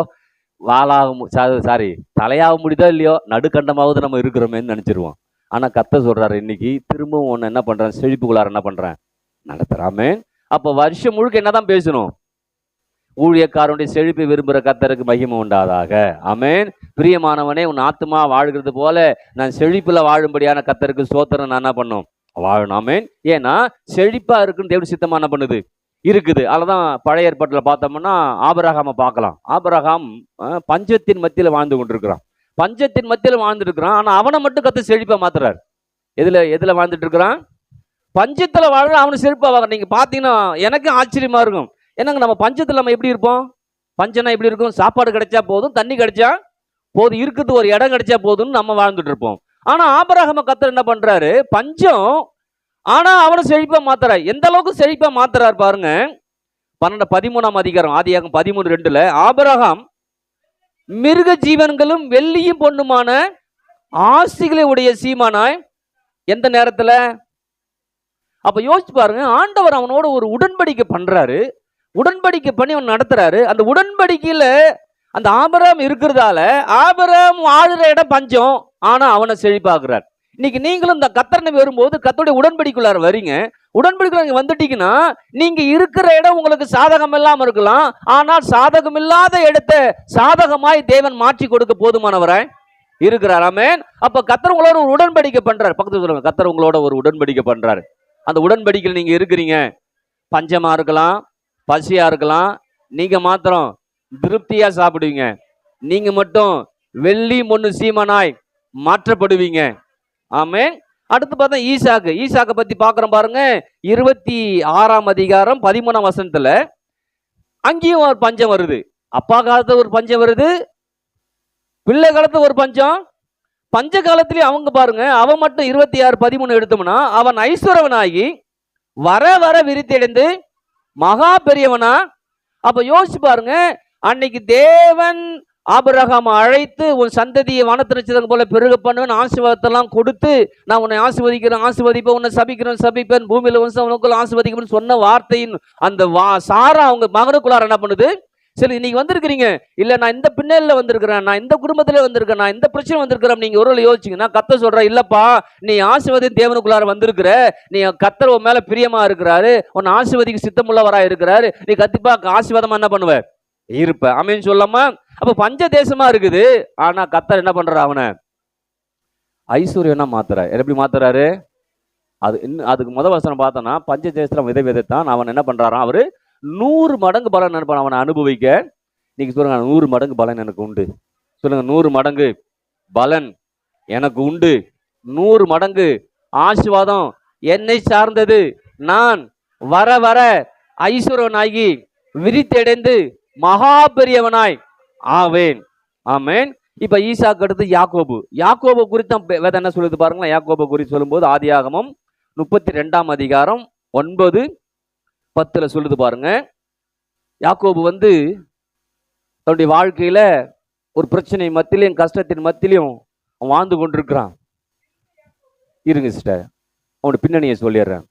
சாரி தலையாக முடிதோ இல்லையோ நடுக்கண்டமாவது நம்ம இருக்கிறோமேன்னு நினைச்சிருவோம். ஆனா கர்த்தர் சொல்றாரு, இன்னைக்கு திரும்பவும் ஒன்னு என்ன பண்றேன், செழிப்புக்குள்ளார என்ன பண்றேன், நடத்துறாமே. அப்ப வருஷம் முழுக்க என்னதான் பேசணும், ஊழியக்காரனுடைய செழிப்பை விரும்புகிற கர்த்தருக்கு மகிமை உண்டாதாக. ஆமென். பிரியமானவனே, உன் ஆத்துமா வாழ்கிறது போல நான் செழிப்புல வாழும்படியான கர்த்தருக்கு ஸ்தோத்திரம் நான் என்ன பண்ணும், வாழணும். ஆமென். ஏன்னா செழிப்பா இருக்குன்னு தேவன் சித்தமா என்ன பண்ணுது, இருக்குது. அதுதான் பழைய ஏற்பாட்டில் பார்த்தோம்னா ஆபிரகாமை பார்க்கலாம். ஆபிரகாம் பஞ்சத்தின் மத்தியில் வாழ்ந்து கொண்டிருக்கிறான். பஞ்சத்தின் மத்தியில் வாழ்ந்துட்டு இருக்கிறான். ஆனா அவனை மட்டும் கர்த்தர் செழிப்பா மாத்துறாரு. எதுல வாழ்ந்துட்டு இருக்கிறான், பஞ்சத்துல வாழ அவனை செழிப்பா வாங்க. நீங்க பாத்தீங்கன்னா எனக்கு ஆச்சரியமா இருக்கும். என்னங்க, நம்ம பஞ்சத்துல நம்ம எப்படி இருப்போம், பஞ்சம்னா எப்படி இருக்கும், சாப்பாடு கிடைச்சா போதும், தண்ணி கிடைச்சா போதும், இருக்குது ஒரு இடம் கிடைச்சா போதும்னு நம்ம வாழ்ந்துட்டு இருப்போம். ஆனா ஆபிரகாமை கர்த்தர் என்ன பண்றாரு, பஞ்சம், ஆனா அவனை செழிப்பா மாத்துறாரு. எந்த அளவுக்கு செழிப்பா மாத்துறாரு பாருங்க. 13ஆம் அதிகாரம் ஆதியாகமம் 13:2 ஆபிரகாம் மிருக ஜீவன்களும் வெள்ளியும் பொண்ணுமான ஆஸ்திகளை உடைய சீமானாய் எந்த நேரத்துல, அப்ப யோசிச்சு பாருங்க, ஆண்டவர் அவனோட ஒரு உடன்படிக்கை பண்றாரு. உடன்படிக்கை பண்ணி அவன் நடத்துறாரு. அந்த உடன்படிக்கையில அந்த ஆபிரகாம் இருக்கிறதால ஆபிரகாம் வாழுற இடம் பஞ்சம், ஆனா அவனை செழிப்பாக்குறார். இன்னைக்கு நீங்களும் இந்த கர்த்தர் நம்பி வரும்போது கர்த்தருடைய உடன்படிக்கைக்குள்ளார வரீங்க. உடன்படிக்கைக்குள்ள நீங்க வந்துட்டீங்கன்னா நீங்க இருக்கிற இடம் உங்களுக்கு சாதகம் இல்லாம இருக்கலாம், ஆனால் சாதகம் இல்லாத இடத்தை சாதகமாய் தேவன் மாற்றி கொடுக்க போதுமானவராய் இருக்கிறார். ஆமென். அப்ப கர்த்தர் உங்களோட ஒரு உடன்படிக்கை பண்றாரு. பக்கத்துல சொல்லுங்க, கர்த்தர் உங்களோட ஒரு உடன்படிக்கை பண்றாரு. அந்த உடன்படிக்கையில் நீங்க இருக்கிறீங்க. பஞ்சமா இருக்கலாம், பசியா இருக்கலாம், நீங்க மாத்திரம் திருப்தியா சாப்பிடுவீங்க. நீங்க மட்டும் வெள்ளி பொண்ணு சீமனாய் மாற்றப்படுவீங்க. ஆமென். அடுத்து பார்த்தா ஈசாக்கை பத்தி பார்க்கிறோம் பாருங்க. 26ஆம் அதிகாரம் 13ஆம் வசனத்துல அங்கேயும் ஒரு பஞ்சம் வருது. அப்பா காலத்துல ஒரு பஞ்சம் வருது, பிள்ளை காலத்துல ஒரு பஞ்சம். பஞ்ச காலத்திலேயே அவங்க பாருங்க, அவன் மட்டும் 26:13 எடுத்தோம்னா அவன் ஐஸ்வரவனாகி வர வர விருத்தியடைந்து மகா பெரியவனா. அப்ப யோசிச்சு பாருங்க, அன்னைக்கு தேவன் ஆபிரகாம் அழைத்து உன் சந்ததியை வானத்தின் போல பெருக பண்ணுவேன் ஆசீர்வாதத்தெல்லாம் கொடுத்து, நான் உன்னை ஆசீர்வதிப்பேன், உன்னை சபிப்பேன், பூமியில உனக்குள்ள ஆசீர்வதிப்பேன் சொன்ன வார்த்தையின் அந்த சாரா அவங்க மகனுக்குள்ளார என்ன பண்ணுது. சரி, நீங்க வந்திருக்கிறீங்க, இல்ல நான் இந்த பின்னணியில வந்திருக்கிறேன், நான் இந்த குடும்பத்திலே வந்திருக்கேன், நான் இந்த பிரச்சனை வந்திருக்கிறேன், நீங்க ஒரு யோசிச்சீங்கன்னா கர்த்தர் சொல்ற, இல்லப்பா நீ ஆசீர்வாதம் தேவனுக்குள்ளார வந்திருக்கிற, நீ கர்த்தர் உன் மேல பிரியமா இருக்கிறாரு, உன் ஆசீர்வதிக்கு சித்தமுள்ளவரா இருக்கிறாரு, நீ கண்டிப்பா ஆசீர்வாதமா என்ன பண்ணுவ இருப்ப. ஆமென் சொல்லாமா. அப்ப பஞ்ச தேசமா இருக்குது, ஆனா கர்த்தர் என்ன பண்றாரு, அவனை ஐஸ்வர்யனா மாத்துறாரு. எப்படி மாத்துறாரு, அதுக்கு முதல் வசனம் பார்த்தோம்னா பஞ்ச தேசத்துல விதை விதைத்தான், அவன் என்ன பண்றாராம், அவரு 100 மடங்கு பலன் அவனை அனுபவிக்க. நீங்க சொல்லுங்க, 100 மடங்கு பலன் எனக்கு உண்டு. சொல்லுங்க, 100 மடங்கு பலன் எனக்கு உண்டு, 100 மடங்கு ஆசீர்வாதம் என்னை சார்ந்தது, நான் வர வர ஐஸ்வரனாகி விரித்தடைந்து மகா பெரியவனாய் ஆவேன். ஆமென். இப்ப ஈசாக்கு அடுத்து யாக்கோபு குறித்து வேதம் என்ன சொல்லுது பாருங்களா. யாக்கோபு குறித்து சொல்லும்போது ஆதியாகமம் 32ஆம் அதிகாரம் 9-10 சொல்லுது பாருங்க. யாக்கோபு தன்னுடைய வாழ்க்கையில ஒரு பிரச்சனை மத்தியிலையும் கஷ்டத்தின் மத்தியிலையும் வாழ்ந்து கொண்டிருக்கிறான். இருங்க சிஸ்டர், அவனுடைய பின்னணியை சொல்லிடுறேன்.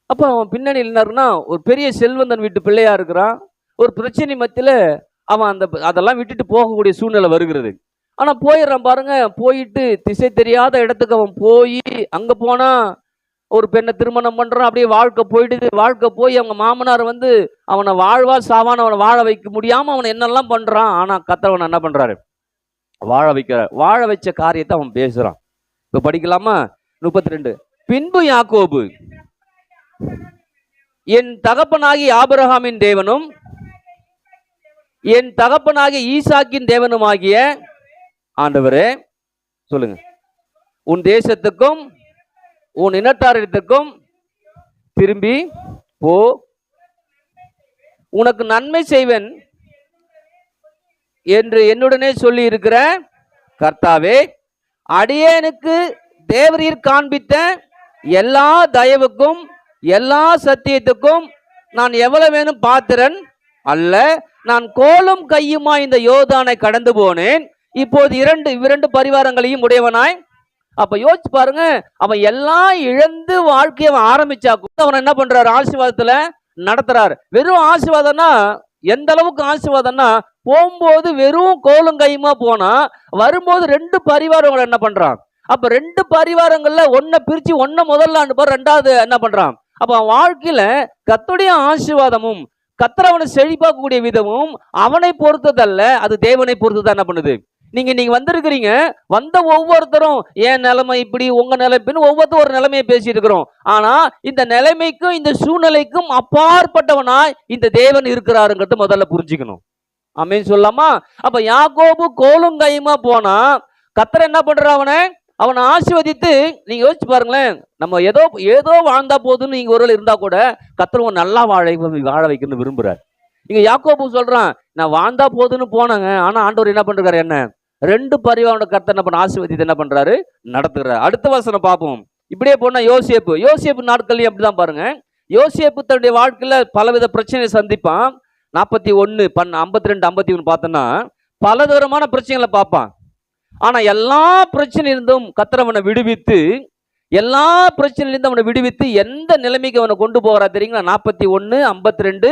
அப்ப அவன் பின்னணியில் என்ன, ஒரு பெரிய செல்வந்தன் வீட்டு பிள்ளையா இருக்கிறான். ஒரு பிரச்சனை மத்தியில அவன் அதெல்லாம் விட்டுட்டு போகக்கூடிய சூழ்நிலை வருகிறது. ஆனா போயிடுறான் பாருங்க. போயிட்டு திசை தெரியாத இடத்துக்கு அவன் போய் அங்க போனா ஒரு பெண்ணை திருமணம் பண்றான். அப்படியே வாழ்க்கை போயிடுது. வாழ்க்கை போய் அவங்க மாமனார் அவனை வாழ்வா சாவான், அவனை வாழ வைக்க முடியாம அவனை என்னெல்லாம் பண்றான். ஆனா கர்த்தர் என்ன பண்றாரு, வாழ வச்ச காரியத்தை அவன் பேசுறான். இப்ப படிக்கலாமா. 32. பின்பு யாக்கோபு, என் தகப்பனாகி ஆபிரகாமின் தேவனும் என் தகப்பனாகிய ஈசாக்கின் தேவனுமாகிய ஆண்டவரே, சொல்லுங்க, உன் தேசத்துக்கும் உன் இனத்தாரிடத்துக்கும் திரும்பி போ, உனக்கு நன்மை செய்வேன் என்று என்னுடனே சொல்லி இருக்கிற கர்த்தாவே, அடியேனுக்கு தேவரீர் காண்பித்த எல்லா தயவுக்கும் எல்லா சத்தியத்துக்கும் நான் எவ்வளவு வேணும் பாத்திரன் அல்ல. நான் கோலும் கையுமா இந்த யோர்தானை கடந்து போனேன். இப்போது இரண்டு பரிவாரங்களையும் உடையவனாய். அப்ப யோசிச்சு பாருங்க, அவன் எல்லாம் இழந்து வாழ்க்கையை அவன் ஆரம்பிச்சா கூட அவன் என்ன பண்றாரு, ஆசீர்வாதத்துல நடத்துறாரு. வெறும் ஆசீர்வாதம்னா எந்த அளவுக்கு ஆசீர்வாதம்னா, போகும்போது வெறும் கோலும் கையுமா போனா, வரும்போது 2 பரிவாரங்களை என்ன பண்றான்? அப்ப 2 பரிவாரங்கள்ல ஒன்ன பிரிச்சு ஒன்ன முதல்ல அனுப்புறான், 2வது என்ன பண்றான்? அப்ப அவன் வாழ்க்கையில கர்த்தருடைய ஆசீர்வாதமும் கர்த்தர் அவனை செழிப்பாக்கக்கூடிய விதமும் அவனை பொறுத்ததல்ல, அது தேவனை பொறுத்துதான் என்ன பண்ணுது. நீங்க வந்திருக்கிறீங்க, வந்த ஒவ்வொருத்தரும் என் நிலைமை இப்படி, உங்க நிலைமைன்னு ஒவ்வொருத்தரும் ஒரு நிலைமையை பேசிட்டு இருக்கிறோம். ஆனா இந்த நிலைமைக்கும் இந்த சூழ்நிலைக்கும் அப்பாற்பட்டவனாய் இந்த தேவன் இருக்கிறாருங்கிறது முதல்ல புரிஞ்சுக்கணும். ஆமென் சொல்லலாமா? அப்ப யாக்கோபு கோலும் கையுமா போனா, கர்த்தர் என்ன பண்ற அவனை ஆசீர்வதித்து, நீங்க யோசிச்சு பாருங்களேன். நம்ம ஏதோ ஏதோ வாழ்ந்தா போதுன்னு நீங்க ஒருவேளை இருந்தா கூட கர்த்தர் நல்லா வாழ வைக்கணும்னு விரும்புறார். இங்க யாக்கோபு சொல்றான், நான் வாழ்ந்தா போதுன்னு போனாங்க, ஆனா ஆண்டவர் என்ன பண்றாரு, என்ன 2 பரிவாரோட கர்த்தர் என்ன பண்ண ஆசீர்வதித்து என்ன பண்றாரு, நடத்துறாரு. அடுத்த வசனம் பார்ப்போம். இப்படியே போனா யோசேப்பு நாட்கள்லயும் அப்படிதான் பாருங்க. யோசேப்பு தன்னுடைய வாழ்க்கையில பலவித பிரச்சனையை சந்திப்பான். 41 52 51 பார்த்தோம்னா பலதரமான பிரச்சனைகளை பார்ப்பான். ஆனா எல்லா பிரச்சனையிலிருந்தும் கர்த்தர் அவனை விடுவித்து, எல்லா பிரச்சனையிலிருந்து அவனை விடுவித்து எந்த நிலைமைக்கு அவனை கொண்டு போகிறா தெரியுங்களா? 41 52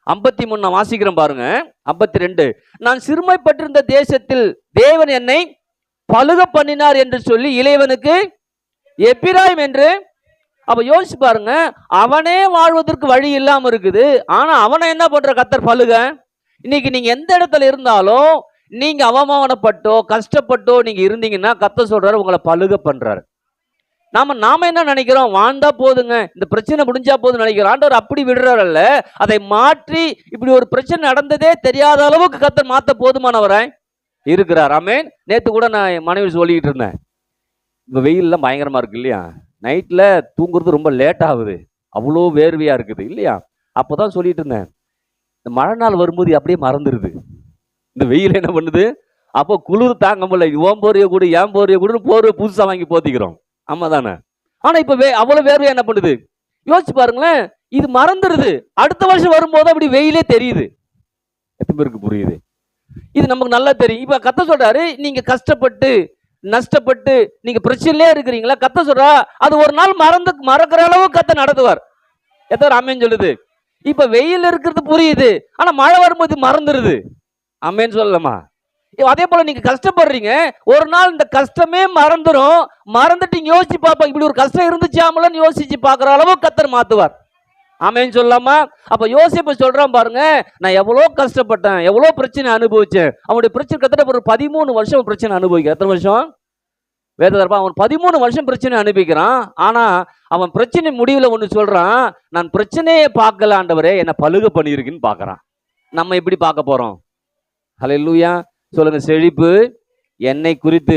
53 நான் வாசிக்கிறேன் பாருங்க. 52, நான் சிறுமைப்பட்டிருந்த தேசத்தில் தேவன் என்னை பலுக பண்ணினார் என்று சொல்லி இளையவனுக்கு எப்பிராயிம் என்று. அப்ப யோசிச்சு பாருங்க, அவனே வாழ்வதற்கு வழி இல்லாம இருக்குது, ஆனா அவனை என்ன பண்ற கர்த்தர் பலுக. இன்னைக்கு நீங்க எந்த இடத்துல இருந்தாலும் நீங்க அவமானப்பட்டோ கஷ்டப்பட்டோ நீங்க இருந்தீங்கன்னா கர்த்தர் சொல்றாரு உங்களை பலுக பண்றாரு. நாம என்ன நினைக்கிறோம், வாழ்ந்தா போதுங்க, இந்த பிரச்சனை முடிஞ்சா போதும் நினைக்கிறோம். ஆண்டவர் அப்படி விடுறாருல்ல, அதை மாற்றி இப்படி ஒரு பிரச்சனை நடந்ததே தெரியாத அளவுக்கு கர்த்தர் மாத்த போதுமானவராய் இருக்கிறார். ஆமென். நேத்து கூட நான் என் மனைவி சொல்லிக்கிட்டு இருந்தேன், இந்த வெயில்லாம் பயங்கரமா இருக்கு இல்லையா, நைட்ல தூங்குறது ரொம்ப லேட் ஆகுது, அவ்வளோ வேர்வையா இருக்குது இல்லையா. அப்போதான் சொல்லிட்டு இருந்தேன், இந்த மழை நாள் வரும்போது அப்படியே மறந்துடுது, இந்த வெயில் என்ன பண்ணுது. அப்போ குளிர் தாங்க முடியல, ஓம் போர்வையை கூட ஏன் போர்வையை கூட போர்வை புதுசா வாங்கி போத்திக்கிறோம். ஆமா தானே. ஆனா இப்ப அவ்வளவு வேர்வையா என்ன பண்ணுது, யோசிச்சு பாருங்களேன். இது மறந்துடுது, அடுத்த வருஷம் வரும்போது அப்படி வெயிலே தெரியுது. எத்தனை பேருக்கு புரியுது? இது நமக்கு நல்லா தெரியும். இப்ப கர்த்தர் சொல்றாரு, நீங்க கஷ்டப்பட்டு நஷ்டப்பட்டு நீங்க பிரச்சனையிலே இருக்கிறீங்களா, கர்த்தர் சொல்றா அது ஒரு நாள் மறக்கிற அளவு கர்த்தர் நடத்துவார். எத்தனை ஆமென் சொல்லுது? இப்ப வெயில் இருக்கிறது புரியுது, ஆனா மழை வரும்போது மறந்துடுது. ஆமென் சொல்லலாமா? அதே போல நீங்க கஷ்டப்படுறீங்க, ஒரு நாள் இந்த கஷ்டமே மறந்துடும், மறந்துட்டு யோசிச்சு பார்ப்போம், இப்படி ஒரு கஷ்டம் இருந்துச்சாமலன்னு யோசிச்சு பார்க்குற அளவு கர்த்தர் மாத்துவார். ஆமென் சொல்லலாமா? அப்ப யோசேப்பு சொல்றான் பாருங்க, நான் எவ்வளவு கஷ்டப்பட்டேன், எவ்வளவு பிரச்சனை அனுபவிச்சேன். அவனுடைய பிரச்சனை கிட்டத்தட்ட ஒரு 13 வருஷம் பிரச்சனை அனுபவிக்கிறான். எத்தனை வருஷம்? வேததர்பா அவன் 13 வருஷம் பிரச்சனை அனுபவிக்கிறான். ஆனா அவன் பிரச்சனை முடிவுல ஒண்ணு சொல்றான், நான் பிரச்சனையை பார்க்கல ஆண்டவரே, என்ன பலுக பண்ணியிருக்குன்னு பார்க்கறான். நம்ம எப்படி பார்க்க போறோம்? ஹல்லேலூயா சொல்லுங்க. செழிப்பு என்னை குறித்து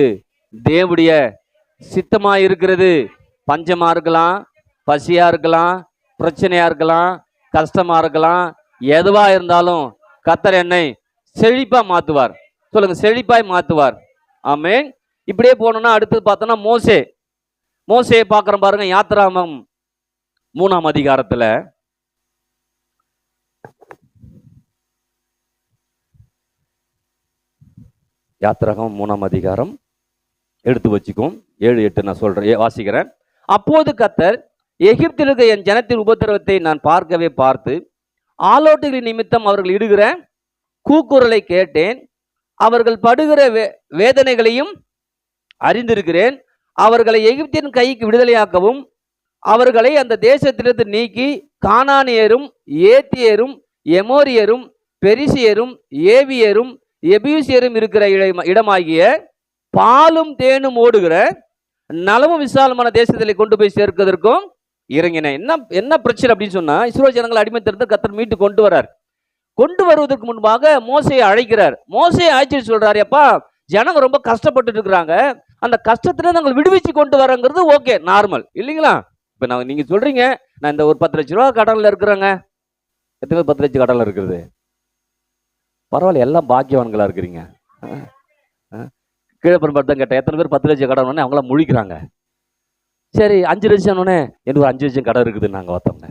தேவனுடைய சித்தமா இருக்கிறது. பஞ்சமா இருக்கலாம், பசியா இருக்கலாம், பிரச்சனையா இருக்கலாம், கஷ்டமா இருக்கலாம், எதுவா இருந்தாலும் கர்த்தர் என்னை செழிப்பா மாத்துவார். சொல்லுங்க, செழிப்பாய் மாத்துவார். ஆமென். இப்படியே போனோம்னா அடுத்து பார்த்தோம்னா மோசேயை பார்க்குறோம் பாருங்க. யாத்திராகமம் 3ஆம் அதிகாரத்துல யாத்திராகமம் 3ஆம் அதிகாரம் எடுத்து வச்சுக்கும். 7, 8 நான் சொல்றேன், வாசிக்கிறேன். அப்போது கர்த்தர் எகிப்தில் இருக்க என் ஜனத்தின் உபத்திரவத்தை நான் பார்த்து ஆலோட்டுகளின் நிமித்தம் அவர்கள் இடுகிற கூக்குரலை கேட்டேன். அவர்கள் படுகிற வேதனைகளையும் அறிந்திருக்கிறேன். அவர்களை எகிப்தின் கைக்கு விடுதலையாக்கவும் அவர்களை அந்த தேசத்திலிருந்து நீக்கி கானானியரும் ஏத்தியரும் எமோரியரும் பெரிசியரும் ஏவியரும் எபியூசியரும் இருக்கிற இடமாகிய பாலும் தேனும் ஓடுகிற நலமும் விசாலமான தேசத்திலே கொண்டு போய் சேர்க்கிறதற்கும் இறங்கினேன். என்ன பிரச்சனை அப்படின்னு சொன்னா, இஸ்ரவேல் ஜனங்கள் அடிமைத்திலிருந்து கர்த்தர் மீட்டு கொண்டு வரார். கொண்டு வருவதற்கு முன்பாக மோசேயை அழைக்கிறார். மோசேயை அழைச்சிட்டு சொல்றாரு, அப்பா ஜனங்க ரொம்ப கஷ்டப்பட்டு இருக்கிறாங்க, அந்த கஷ்டத்துல நாங்கள் விடுவிச்சு கொண்டு வரங்கிறது ஓகே, நார்மல் இல்லைங்களா. இப்ப நீங்க சொல்றீங்க, நான் இந்த ஒரு 10 லட்ச ரூபா கடன்ல இருக்கிறேங்க. எத்தனை 10 லட்சம் கடன்ல இருக்கிறது? பரவாயில்ல, எல்லாம் பாக்கியவான்களா இருக்கிறீங்க. கீழப்பன் தான் கேட்டேன், எத்தனை பேர் 10 லட்சம் கடன் அவங்களாம் முழிக்கிறாங்க. சரி 5 லட்சம் எனக்கு ஒரு 5 லட்சம் கடன் இருக்குதுன்னு நாங்கள் பார்த்தோங்க.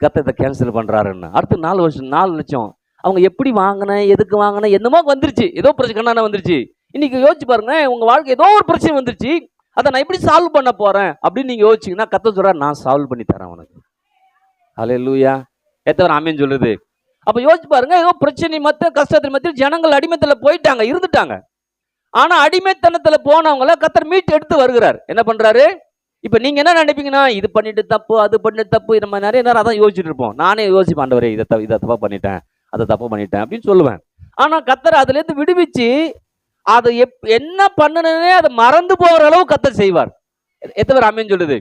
கர்த்தர் கேன்சல் பண்றாருன்னு அடுத்து 4 லட்சம் அவங்க எப்படி வாங்கினேன், எதுக்கு வாங்கினேன், என்னமோ வந்துருச்சு, ஏதோ பிரச்சனை வந்துருச்சு. இன்னைக்கு யோசிச்சு பாருங்க, உங்க வாழ்க்கை ஏதோ ஒரு பிரச்சனை வந்துருச்சு, அதை நான் எப்படி சால்வ் பண்ண போறேன் அப்படின்னு நீங்க யோசிச்சீங்கன்னா கர்த்தர் சொல்றாரு, நான் சால்வ் பண்ணி தரேன் உனக்கு. ஹல்லேலூயா. எத்தனை ஆமென் சொல்லுது? அப்ப யோசிச்சு பாருங்க, ஏதோ பிரச்சனை மத்த கஷ்டத்தின் மத்தியில் ஜனங்கள் அடிமைத்தனத்துல போயிட்டாங்க, இருந்துட்டாங்க. ஆனா அடிமைத்தனத்துல போனவங்கள கர்த்தர் மீட்டு எடுத்து வருகிறார். என்ன பண்றாரு? இப்ப நீங்க என்ன நினைப்பீங்கன்னா, இது பண்ணிட்டு தப்பு, அது பண்ணிட்டு தப்பு, நம்ம நிறைய நேரம் அதான் யோசிச்சுட்டு இருப்போம். நானே யோசிப்பேன், ஆண்டவரே இதை தப்பா பண்ணிட்டேன், அதை தப்பு பண்ணிட்டேன் அப்படின்னு சொல்லுவேன். ஆனா கர்த்தர் அதுல இருந்து விடுவிச்சு அதை என்ன பண்ணணும்னே அதை மறந்து போகிற அளவு கர்த்தர் செய்வார். எத்தனை பேர் ஆமென் சொல்லுது?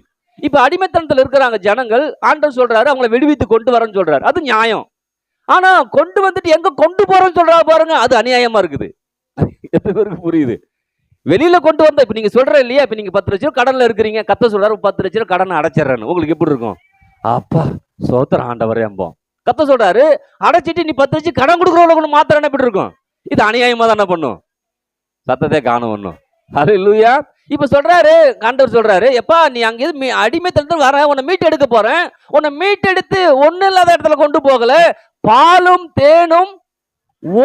இப்ப அடிமைத்தனத்துல இருக்கிறாங்க ஜனங்கள், ஆண்டவர் சொல்றாரு அவங்களை விடுவித்து கொண்டு வரேன்னு சொல்றாரு, அது நியாயம். ஆனா கொண்டு வந்துட்டு எங்க கொண்டு போறோம்னு சொல்றாரு பாருங்க, அது அநியாயமா இருக்குது. எத்தனை பேருக்கு புரியுது? வெளியில கொண்டு வந்த இப்ப நீங்க சொல்ற இல்லையா, இப்ப நீங்க 10 லட்சம் கடன்ல இருக்கிறீங்க, கர்த்தர் சொல்றாரு 10 லட்சம் கடனை அடைச்சிடறேன்னு, உங்களுக்கு எப்படி இருக்கும்? அப்பா சோத்திரம் ஆண்டவரே அம்போம். கர்த்தர் சொல்றாரு அடைச்சிட்டு நீ 10 லட்சம் கடன் கொடுக்குறவங்க மாத்திரம் எப்படி இருக்கும்? இது அநியாயமா தானே பண்ணும். சத்தத்தை காணும் ஒண்ணும். ஹல்லேலூயா. இப்ப சொல்றாரு, ஆண்டவர் சொல்றாரு, எப்பா நீ அங்க அடிமைத்தனத்துல வர, உன்னை மீட்டு எடுக்க போறேன். உன்னை மீட்டு எடுத்து ஒண்ணு இல்லாத இடத்துல கொண்டு போகல, பாலும் தேனும்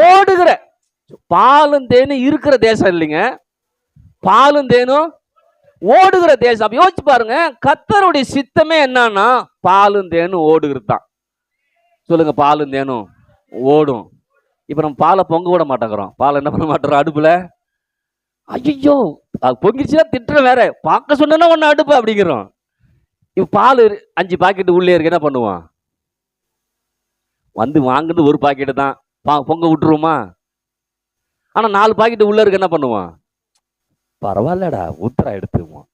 ஓடுகிற, பாலும் தேனும் இருக்கிற தேசம் இல்லைங்க, பாலும் தேனும் ஓடுகிற தேசம். அப்ப யோசிச்சு பாருங்க, கர்த்தருடைய சித்தமே என்னன்னா பாலும் தேனும் ஓடுகிறது தான். சொல்லுங்க, பாலும் தேனும் ஓடும். இப்ப நம்ம பாலை பொங்க விட மாட்டேங்கிறோம். பால் என்ன பண்ண மாட்டோம் அடுப்புல? ஐயோ பொங்கிருச்சுன்னா திட்டுற வேற, பார்க்க சொன்னா ஒன்னு அடுப்பு அப்படிங்கிறோம். இப்ப பால் 5 பாக்கெட் உள்ளே இருக்கு, என்ன பண்ணுவான்? வந்து வாங்குறது ஒரு பாக்கெட்டு தான், பொங்க விட்டுருவோமா? ஆனா 4 பாக்கெட் உள்ள இருக்கு, என்ன பண்ணுவான்? பரவாயில்லடா ஊத்தரா எடுத்துவோம்.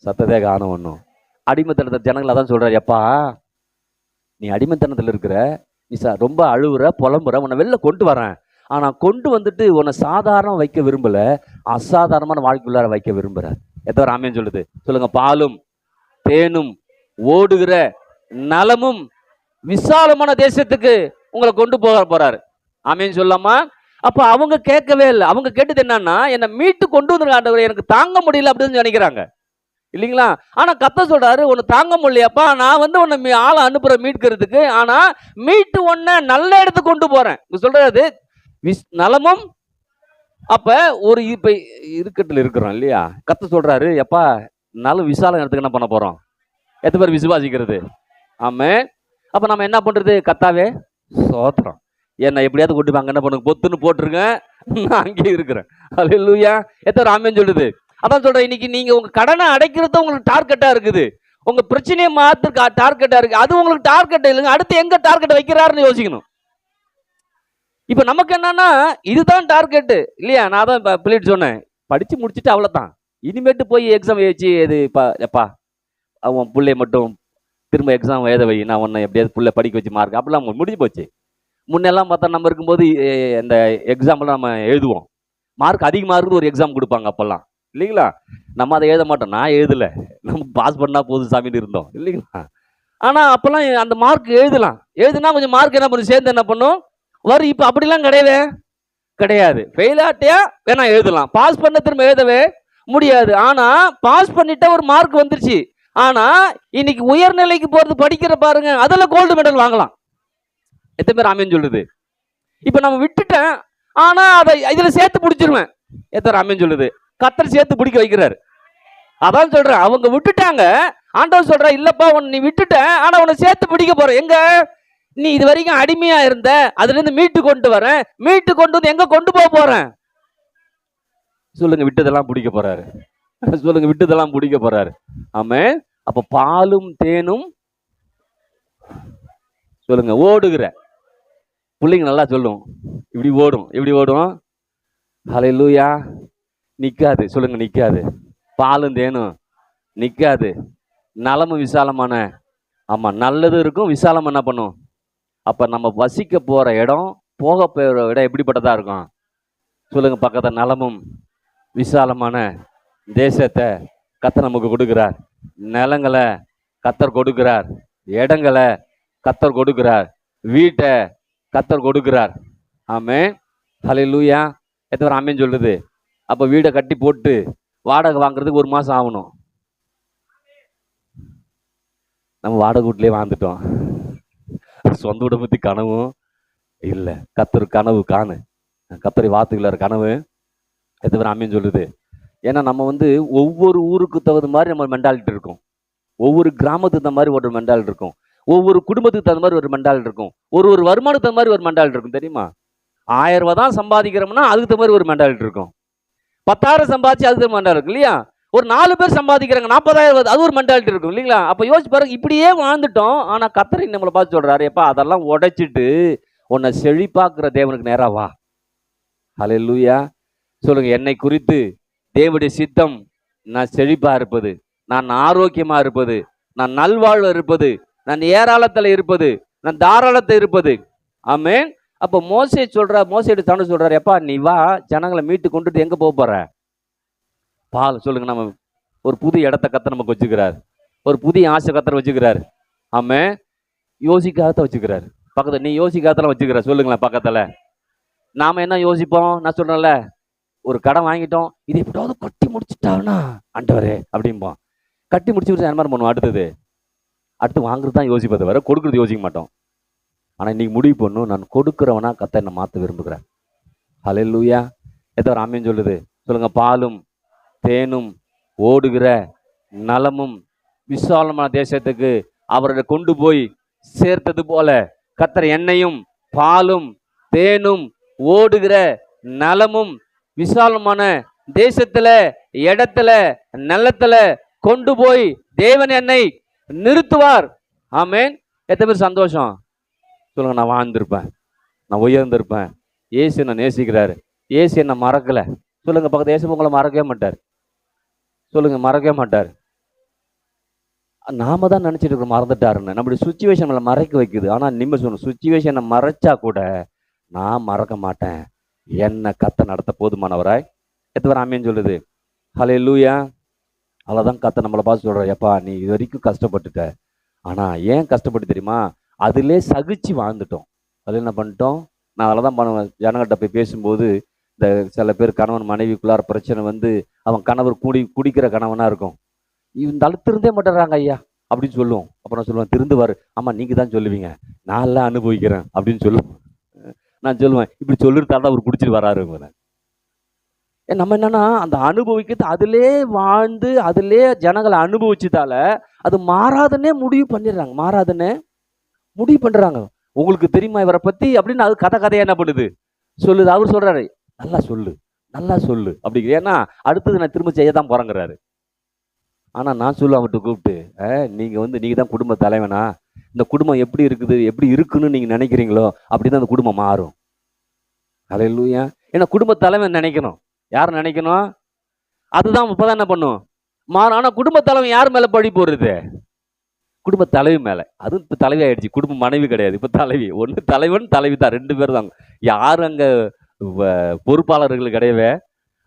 சத்தத்தை காணும் ஒண்ணும். அடிமைத்தனத்தை ஜனங்கள் அதான் சொல்றாரு, எப்பா நீ அடிமைத்தனத்துல இருக்கிற, நீ ரொம்ப அழுவுற புலம்புற, உன்னை வெளில கொண்டு வரேன். ஆனா கொண்டு வந்துட்டு உன்னை சாதாரணம் வைக்க விரும்பல, அசாதாரணமான வாழ்க்கைக்குள்ளார வைக்க விரும்புற. எத்தனை ஆமென் சொல்லுது? சொல்லுங்க, பாலும் தேனும் ஓடுகிற நலமும் விசாலமான தேசத்துக்கு உங்களை கொண்டு போக போறாரு. ஆமென் சொல்லாமா? அப்ப அவங்க கேட்கவே இல்லை. அவங்க கேட்டது என்னன்னா, என்னை மீட்டு கொண்டு வந்து எனக்கு தாங்க முடியல அப்படின்னு நினைக்கிறாங்க இல்லைங்களா? ஆனா கர்த்தர் சொல்றாரு, உன்னை தாங்க முடியலையாப்பா, நான் வந்து உன்னை ஆளை அனுப்புற மீட்கிறதுக்கு, ஆனா மீட்டு உன்னை நல்ல இடத்துக்கு கொண்டு போறேன் சொல்றது நலமும். அப்ப ஒரு இப்ப இருக்கட்டுல இருக்கிறோம் இல்லையா, கர்த்தர் சொல்றாரு, எப்பா நல்ல விசாலம் இடத்துக்கு என்ன பண்ண போறோம்? எத்தனை பேர் விசுவாசிக்கிறது? ஆமென். அப்ப நம்ம என்ன பண்றது? கர்த்தாவே சோத்திரம், என்ன எப்படியாவது கொண்டு அங்க என்ன பண்ணுங்க, பொத்துன்னு போட்டுருங்க, நான் அங்கேயே இருக்கிறேன். ஹல்லேலூயா. எத்தனை ஆமென் சொல்லுது? அதான் சொல்றேன், இன்னைக்கு நீங்க உங்க கடனை அடைக்கிறது உங்களுக்கு டார்கெட்டா இருக்குது, உங்க பிரச்சனையை மாத்த டார்கெட்டா இருக்கு. அது உங்களுக்கு டார்கெட் இல்லைங்க, அடுத்து எங்க டார்கெட் வைக்கிறாருன்னு யோசிக்கணும். இப்ப நமக்கு என்னன்னா இதுதான் டார்கெட் இல்லையா? நான் தான் பிள்ளைட்டு சொன்னேன், படிச்சு முடிச்சுட்டு அவ்வளவுதான், இனிமேட்டு போய் எக்ஸாம் வச்சு இது எப்பா அவன் பிள்ளை மட்டும் திரும்ப எக்ஸாம் எழுத வை, நான் உன்னை எப்படியாவது பிள்ளை படிக்க வச்சு மார்க், அப்படிலாம் முடிஞ்சு போச்சு. முன்னெல்லாம் பார்த்தா நம்ம இருக்கும்போது இந்த எக்ஸாம்லாம் நம்ம எழுதுவோம், மார்க் அதிகமாக இருக்குது ஒரு எக்ஸாம் கொடுப்பாங்க அப்பெல்லாம் இல்லைங்களா? நம்ம அதை எழுத மாட்டோம், நான் எழுதலை, நமக்கு பாஸ் பண்ணா போதும் சாமின்னு இருந்தோம் இல்லைங்களா? ஆனால் அப்பெல்லாம் அந்த மார்க் எழுதலாம், எழுதுனா கொஞ்சம் மார்க் என்ன பண்ணும், சேர்ந்து என்ன பண்ணும் வரும். இப்போ அப்படிலாம் கிடையவே கிடையாது. ஃபெயில் ஆட்டியா வேணா எழுதலாம், பாஸ் பண்ண திரும்ப எழுதவே முடியாது. ஆனா பாஸ் பண்ணிட்டா ஒரு மார்க் வந்துருச்சு. ஆனா இன்னைக்கு உயர்நிலைக்கு போறது படிக்கிற பாருங்க, அதில் கோல்டு மெடல் வாங்கலாம். எத்தனை பேர் ஆமென் சொல்லுது? இப்ப நம்ம விட்டுட்டேன், ஆனா அதை இதுல சேர்த்து பிடிச்சிருவேன். எத்தனை ஆமென் சொல்லுது? கர்த்தர் சேர்த்து பிடிக்க வைக்கிறாரு. அதான் சொல்றேன், அவங்க விட்டுட்டாங்க, ஆண்டவர் சொல்ற இல்லப்பா உன்னை நீ விட்டுட்ட, ஆனா உன்னை சேர்த்து பிடிக்க போறேன். எங்க நீ இது வரைக்கும் அடிமையா இருந்த, அதுல இருந்து மீட்டு கொண்டு வரேன், மீட்டு கொண்டு வந்து எங்க கொண்டு போக போறேன்? சொல்லுங்க, விட்டதெல்லாம் பிடிக்க போறாரு. சொல்லுங்க, விட்டதெல்லாம் பிடிக்க போறாரு. ஆமென். அப்ப பாலும் தேனும் சொல்லுங்க ஓடுகிற, பிள்ளைங்க நல்லா சொல்லும், இப்படி ஓடும், எப்படி ஓடும்? ஹல்லேலூயா. நிக்காது. சொல்லுங்க, நிக்காது. பாலும் தேனும் நிக்காது. நலமும் விசாலமான, ஆமா நல்லது இருக்கும், விசாலம் என்ன பண்ணும்? அப்ப நம்ம வசிக்க போற இடம், போக போற இடம் எப்படிப்பட்டதா இருக்கும்? சொல்லுங்க, பக்கத்துல நலமும் விசாலமான தேசத்தை கர்த்தர் நமக்கு கொடுக்கிறார். நிலங்களை கர்த்தர் கொடுக்கிறார், இடங்களை கர்த்தர் கொடுக்கிறார், வீட்டை கர்த்தர் கொடுக்கிறார். ஆமென். ஹல்லேலூயா. எத்தனை ஆமென் சொல்லுது? அப்ப வீடை கட்டி போட்டு வாடகை வாங்குறதுக்கு 1 மாசம் ஆகணும். நம்ம வாடகை வீட்லயே வாழ்ந்துட்டோம், சொந்த வீடை பத்தி கனவும் இல்லை. கர்த்தர் கனவு காணு, கர்த்தரை வார்த்தைகள் கனவு. எத்தனை ஆமென் சொல்லுது? ஏன்னா நம்ம வந்து ஒவ்வொரு ஊருக்கு தகுந்த மாதிரி நம்ம மென்டாலிட்டி இருக்கும், ஒவ்வொரு கிராமத்துக்கு தகுந்த மாதிரி ஒரு மென்டாலிட்டி இருக்கும், ஒவ்வொரு குடும்பத்துக்கு தகுந்த மாதிரி ஒரு மெண்டாலிட்டி இருக்கும். ஒரு ஒரு வருமானத்துக்கு தகுந்த மாதிரி ஒரு மெண்டாலிட்டி இருக்கும் தெரியுமா? 1000 ரூபாய் தான் சம்பாதிக்கிறோம்னா அதுக்கு தகுந்த மாதிரி ஒரு மெண்டாலிட்டி இருக்கும். 10,000 சம்பாதிச்சு அதுக்கு மெண்டாலிட்டி இருக்கும் இல்லையா? ஒரு 4 பேர் சம்பாதிக்கிறாங்க 40,000 அது ஒரு மெண்டாலிட்டி இருக்கும் இல்லைங்களா? அப்ப யோசிச்சு பாருங்க, இப்படியே வாழ்ந்துட்டோம். ஆனா கர்த்தர் நம்மளை பார்த்து சொல்றாரு, எப்பா அதெல்லாம் உடைச்சிட்டு உன்னை செழிப்பாக்குற தேவனுக்கு நேரா வா. ஹல்லேலூயா. சொல்லுங்க, என்னை குறித்து தேவனுடைய சித்தம் நான் செழிப்பா இருப்பது, நான் ஆரோக்கியமா இருப்பது, நான் நல்வாழ்வு இருப்பது, நான் ஏராளத்துல இருப்பது, நான் தாராளத்தை இருப்பது. ஆமென். அப்ப மோசேட்டு தாண்ட சொல்றாரு, எப்பா நீ வா, ஜனங்களை மீட்டு கொண்டுட்டு எங்க போற? பால். சொல்லுங்க, நம்ம ஒரு புது இடத்த கர்த்தர் நமக்கு வச்சுக்கிறார். ஒரு புதிய ஆசை கர்த்தர் வச்சுக்கிறார். ஆமென். யோசிக்காத வச்சுக்கிறாரு பக்கத்துல. நீ யோசிக்காதெல்லாம் வச்சுக்கிற சொல்லுங்களேன் பக்கத்துல. நாம என்ன யோசிப்போம்? நான் சொல்றேன்ல, ஒரு கடன் வாங்கிட்டோம், இது எப்படியாவது கட்டி முடிச்சுட்டானா ஆண்டவரே அப்படிம்போம். கட்டி முடிச்சு என்ன பண்ணுவோம்? அடுத்து வாங்குறது தான் யோசிப்பதை தவிர கொடுக்கறது யோசிக்க மாட்டோம். ஆனா இன்னைக்கு முடிவு பண்ணும், நான் கொடுக்கிறவனா கர்த்தர் என்னை மாற்ற விரும்புகிறேன். ஹல்லேலூயா. எத்தனை ஆமென் சொல்லுது? சொல்லுங்க. பாலும் தேனும் ஓடுகிற நலமும் விசாலமான தேசத்துக்கு அவரை கொண்டு போய் சேர்த்தது போல கர்த்தர் என்னையும் பாலும் தேனும் ஓடுகிற நலமும் விசாலமான தேசத்துல, இடத்துல, நிலத்துல கொண்டு போய் தேவன் என்னை நிறுத்துவார். ஆமென். எத்தனை பேர் சந்தோஷம்? சொல்லுங்க. நான் வாழ்ந்திருப்பேன், நான் உயர்ந்திருப்பேன். இயேசு என்ன நேசிக்கிறாரு, இயேசு என்ன மறக்கல. சொல்லுங்க பக்கத்து. இயேசு உங்களை மறக்கவே மாட்டார். சொல்லுங்க, மறக்கவே மாட்டார். நாம தான் நினைச்சிட்டு இருக்கோம் மறந்துட்டாருன்னு. நம்மளுடைய சுச்சுவேஷன் நம்மளை மறைக்க வைக்குது. ஆனா நிம்ம சொல்லணும், சுச்சுவேஷனை மறைச்சா கூட நான் மறக்க மாட்டேன், என்ன கர்த்தர் நடத்த போதுமானவராய். எத்தனை ஆமென் சொல்லுது? ஹல்லேலூயா. அவ்வளோதான் கர்த்தர் நம்மளை பார்த்து சொல்றாரு, எப்பா நீ இது வரைக்கும் கஷ்டப்பட்டுட்ட, ஆனா ஏன் கஷ்டப்பட்டு தெரியுமா? அதிலே சகிச்சு வாழ்ந்துட்டோம். அதில் என்ன பண்ணிட்டோம்? நான் அதில் தான் பண்ணுவேன். ஜனங்கள்கிட்ட போய் பேசும்போது, இந்த சில பேர் கணவன் மனைவிக்குள்ளார பிரச்சனை வந்து அவன் கணவர் குடிக்கிற கணவனா இருக்கும். இந்த ஆள் திருந்தே மாட்டேறாங்க ஐயா அப்படின்னு சொல்லுவோம். அப்புறம் நான் சொல்லுவேன், திருந்துவாரு. ஆமா நீங்க தான் சொல்லுவீங்க, நான் எல்லாம் அனுபவிக்கிறேன் அப்படின்னு சொல்லுவேன். நான் சொல்லுவேன், இப்படி சொல்லிருந்தாலும் அவர் குடிச்சிட்டு வராருங்க. நம்ம என்னன்னா அந்த அனுபவிக்கிறது, அதிலே வாழ்ந்து அதிலே ஜனங்களை அனுபவிச்சதால அது மாறாதுன்னே முடிவு பண்ணிடுறாங்க. மாறாதுன்னு முடிவு பண்றாங்க. உங்களுக்கு தெரியுமா இவரை பத்தி அப்படின்னு அது கதையா என்ன பண்ணுது சொல்லுது. அவர் சொல்றாரு, நல்லா சொல்லு நல்லா சொல்லு அப்படிங்கிற. ஏன்னா அடுத்தது நான் திரும்ப செய்ய தான் போறேங்கிறாரு. ஆனா நான் சொல்லுவேன் அவர்கிட்ட கூப்பிட்டு, நீங்க தான் குடும்ப தலைவனா, இந்த குடும்பம் எப்படி இருக்குது எப்படி இருக்குன்னு நீங்க நினைக்கிறீங்களோ அப்படிதான் அந்த குடும்பம் மாறும். ஹல்லேலூயா. ஏன்னா குடும்ப தலைவன் நினைக்கணும். யார் நினைக்கணும்? அதுதான் இப்பதான் என்ன பண்ணும் மாறும். ஆனா குடும்ப தலைவன் யார் மேல பழி போடுறது? குடும்ப தலைவி மேல. அது இப்ப தலைவி ஆயிடுச்சு. குடும்ப மனைவி கிடையாது, இப்ப தலைவி. ஒண்ணு தலைவன் தலைவி தான், 2 பேர் தான். யாரும் அங்க பொறுப்பாளர்கள் கிடையவே.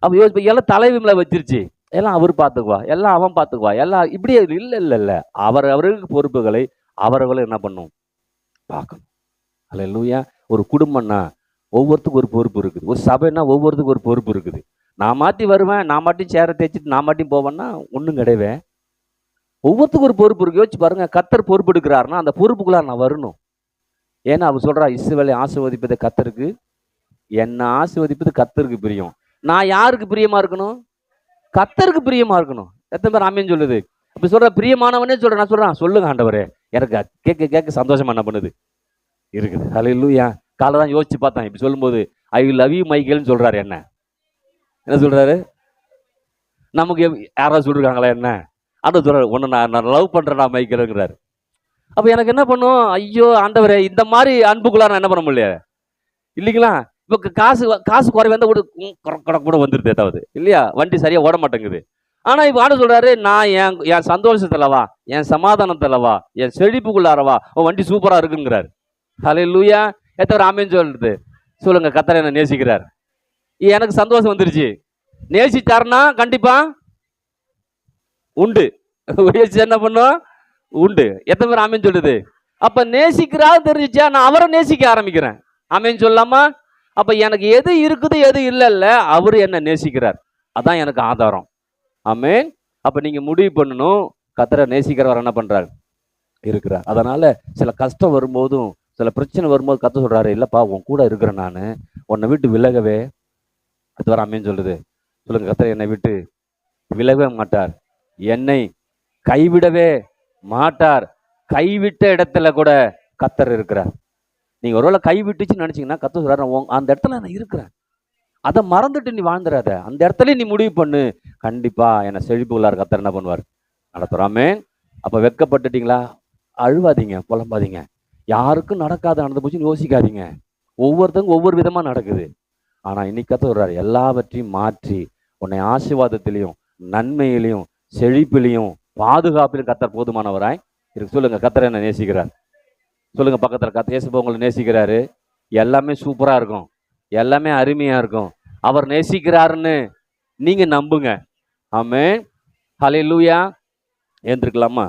அப்ப யோசிப்ப எல்லாம் தலைவி மேல வச்சிருச்சு. எல்லாம் அவர் பார்த்துக்குவா, எல்லாம் அவன் பார்த்துக்குவா, எல்லாம் இப்படியே இல்ல. அவர்களுக்கு பொறுப்புகளை அவர்களை என்ன பண்ணும் பார்க்கணும். ஹல்லேலூயா. ஒரு குடும்பம்னா ஒவ்வொருத்துக்கும் ஒரு பொறுப்பு இருக்குது. ஒரு சபைன்னா ஒவ்வொருத்துக்கும் ஒரு பொறுப்பு இருக்குது. நான் மாட்டி வருவேன், நான் மாட்டி சேர தேய்ச்சிட்டு நான் மாட்டி போவேன்னா ஒன்றும் கிடையவே. ஒவ்வொருத்துக்கும் ஒரு பொறுப்பு இருக்கு. யோசிச்சு பாருங்க, கர்த்தர் பொறுப்பு எடுக்கிறாருன்னா அந்த பொறுப்புக்குள்ள நான் வரணும். ஏன்னா அவர் சொல்றா, இஸ்ரவேலை ஆசீர்வதிப்பது கர்த்தருக்கு, என்ன ஆசீர்வதிப்பது கர்த்தருக்கு பிரியம். நான் யாருக்கு பிரியமா இருக்கணும்? கர்த்தருக்கு பிரியமா இருக்கணும். எத்தனை பேர் ஆமென் சொல்லுது? அப்படி சொல்ற பிரியமானவனே சொல்றேன். நான் சொல்றேன், சொல்லுங்க ஆண்டவரே, எனக்கு கேட்க சந்தோஷமா என்ன பண்ணுது இருக்குது. ஹல்லேலூயா. காலை தான் யோசிச்சு பார்த்தேன். இப்படி சொல்லும்போது ஐ லவ் யூ மைக்கேல்னு சொல்றாரு. என்ன சொல்றாரு? நமக்கு யாராவது சொல்லிருக்காங்களா? என்ன ஆண்டு சொல்றாரு, ஒன்று நான் லவ் பண்றேன் நான் மைக்கேலுங்கிறாரு. அப்ப எனக்கு என்ன பண்ணும்? ஐயோ ஆண்டவரே, இந்த மாதிரி அன்புக்குள்ளார நான் என்ன பண்ண முடியல இல்லைங்களா? இப்போ காசு குறைவா இருந்தால் கூட வந்துருது ஏதாவது இல்லையா? வண்டி சரியா ஓட மாட்டேங்குது. ஆனா இப்ப ஆண்டு சொல்றாரு, நான் என் சந்தோஷத்துலவா, என் சமாதானத்துலவா, என் செழிப்புக்குள்ளாரவா உன் வண்டி சூப்பரா இருக்குங்கிறாரு. ஹல்லேலூயா. எத்தனை ஆமென் சொல்றது? சொல்லுங்க. கர்த்தர் என்ன நேசிக்கிறார். எனக்கு சந்தோஷம் வந்துருச்சு. நேசிச்சாருன்னா கண்டிப்பா உண்டு. என்ன பண்ணும்? உண்டு. எத்தனை பேர் ஆமென் சொல்லுது? அப்ப நேசிக்கிறாரு தெரிஞ்சிச்சா, நான் அவரை நேசிக்க ஆரம்பிக்கிறேன். ஆமென் சொல்லாமா? அப்ப எனக்கு எது இருக்குது எது இல்லைல்ல, அவரு என்ன நேசிக்கிறார், அதான் எனக்கு ஆதாரம். ஆமென். அப்ப நீங்க முடிவு பண்ணணும், கர்த்தரை நேசிக்கிறவர் என்ன பண்றாரு இருக்கிறார். அதனால சில கஷ்டம் வரும்போதும் சில பிரச்சனை வரும்போது கர்த்தர் சொல்றாரு, இல்லப்பா உன் கூட இருக்கிறேன் நானு, உன்னை விட்டு விலகவே. அது வர ஆமென் சொல்லுது. சொல்லுங்க. கர்த்தர் என்னை விட்டு விலகவே மாட்டார், என்னை கைவிடவே மாட்டார். கைவிட்ட இடத்துல கூட கர்த்தர் இருக்கிறார். நீங்க ஒருவேளை கைவிட்டுச்சுன்னு நினைச்சீங்கன்னா கர்த்தர் சொல்றாரு, அந்த இடத்துல நான் இருக்கிறேன். அதை மறந்துட்டு நீ வாழ்ந்துடாத. அந்த இடத்துல நீ முடிவு பண்ணு, கண்டிப்பா என்ன செழிப்புள்ளார் கர்த்தர் என்ன பண்ணுவார், நடத்துறாமே. அப்ப வெட்கப்பட்டுட்டீங்களா, அழுவாதீங்க, புலம்பாதீங்க. யாருக்கும் நடக்காத நடந்து போச்சுன்னு யோசிக்காதீங்க. ஒவ்வொருத்தருக்கும் ஒவ்வொரு விதமா நடக்குது. ஆனா இன்னைக்கு கர்த்தர் சொல்றாரு, எல்லாவற்றையும் மாற்றி உன்னை ஆசீர்வாதத்திலையும் நன்மையிலையும் செழிப்பிலையும் பாதுகாப்பிலும் கர்த்தர் போதுமானவராய் இருக்கு. சொல்லுங்க, கர்த்தர் என்ன நேசிக்கிறார். சொல்லுங்க பக்கத்துல, கர்த்தர் இயேசு உங்களை நேசிக்கிறாரு. எல்லாமே சூப்பரா இருக்கும், எல்லாமே அருமையா இருக்கும். அவர் நேசிக்கிறாருன்னு நீங்க நம்புங்க. ஆமென். ஹல்லேலூயா. ஏந்திருக்கலாமா?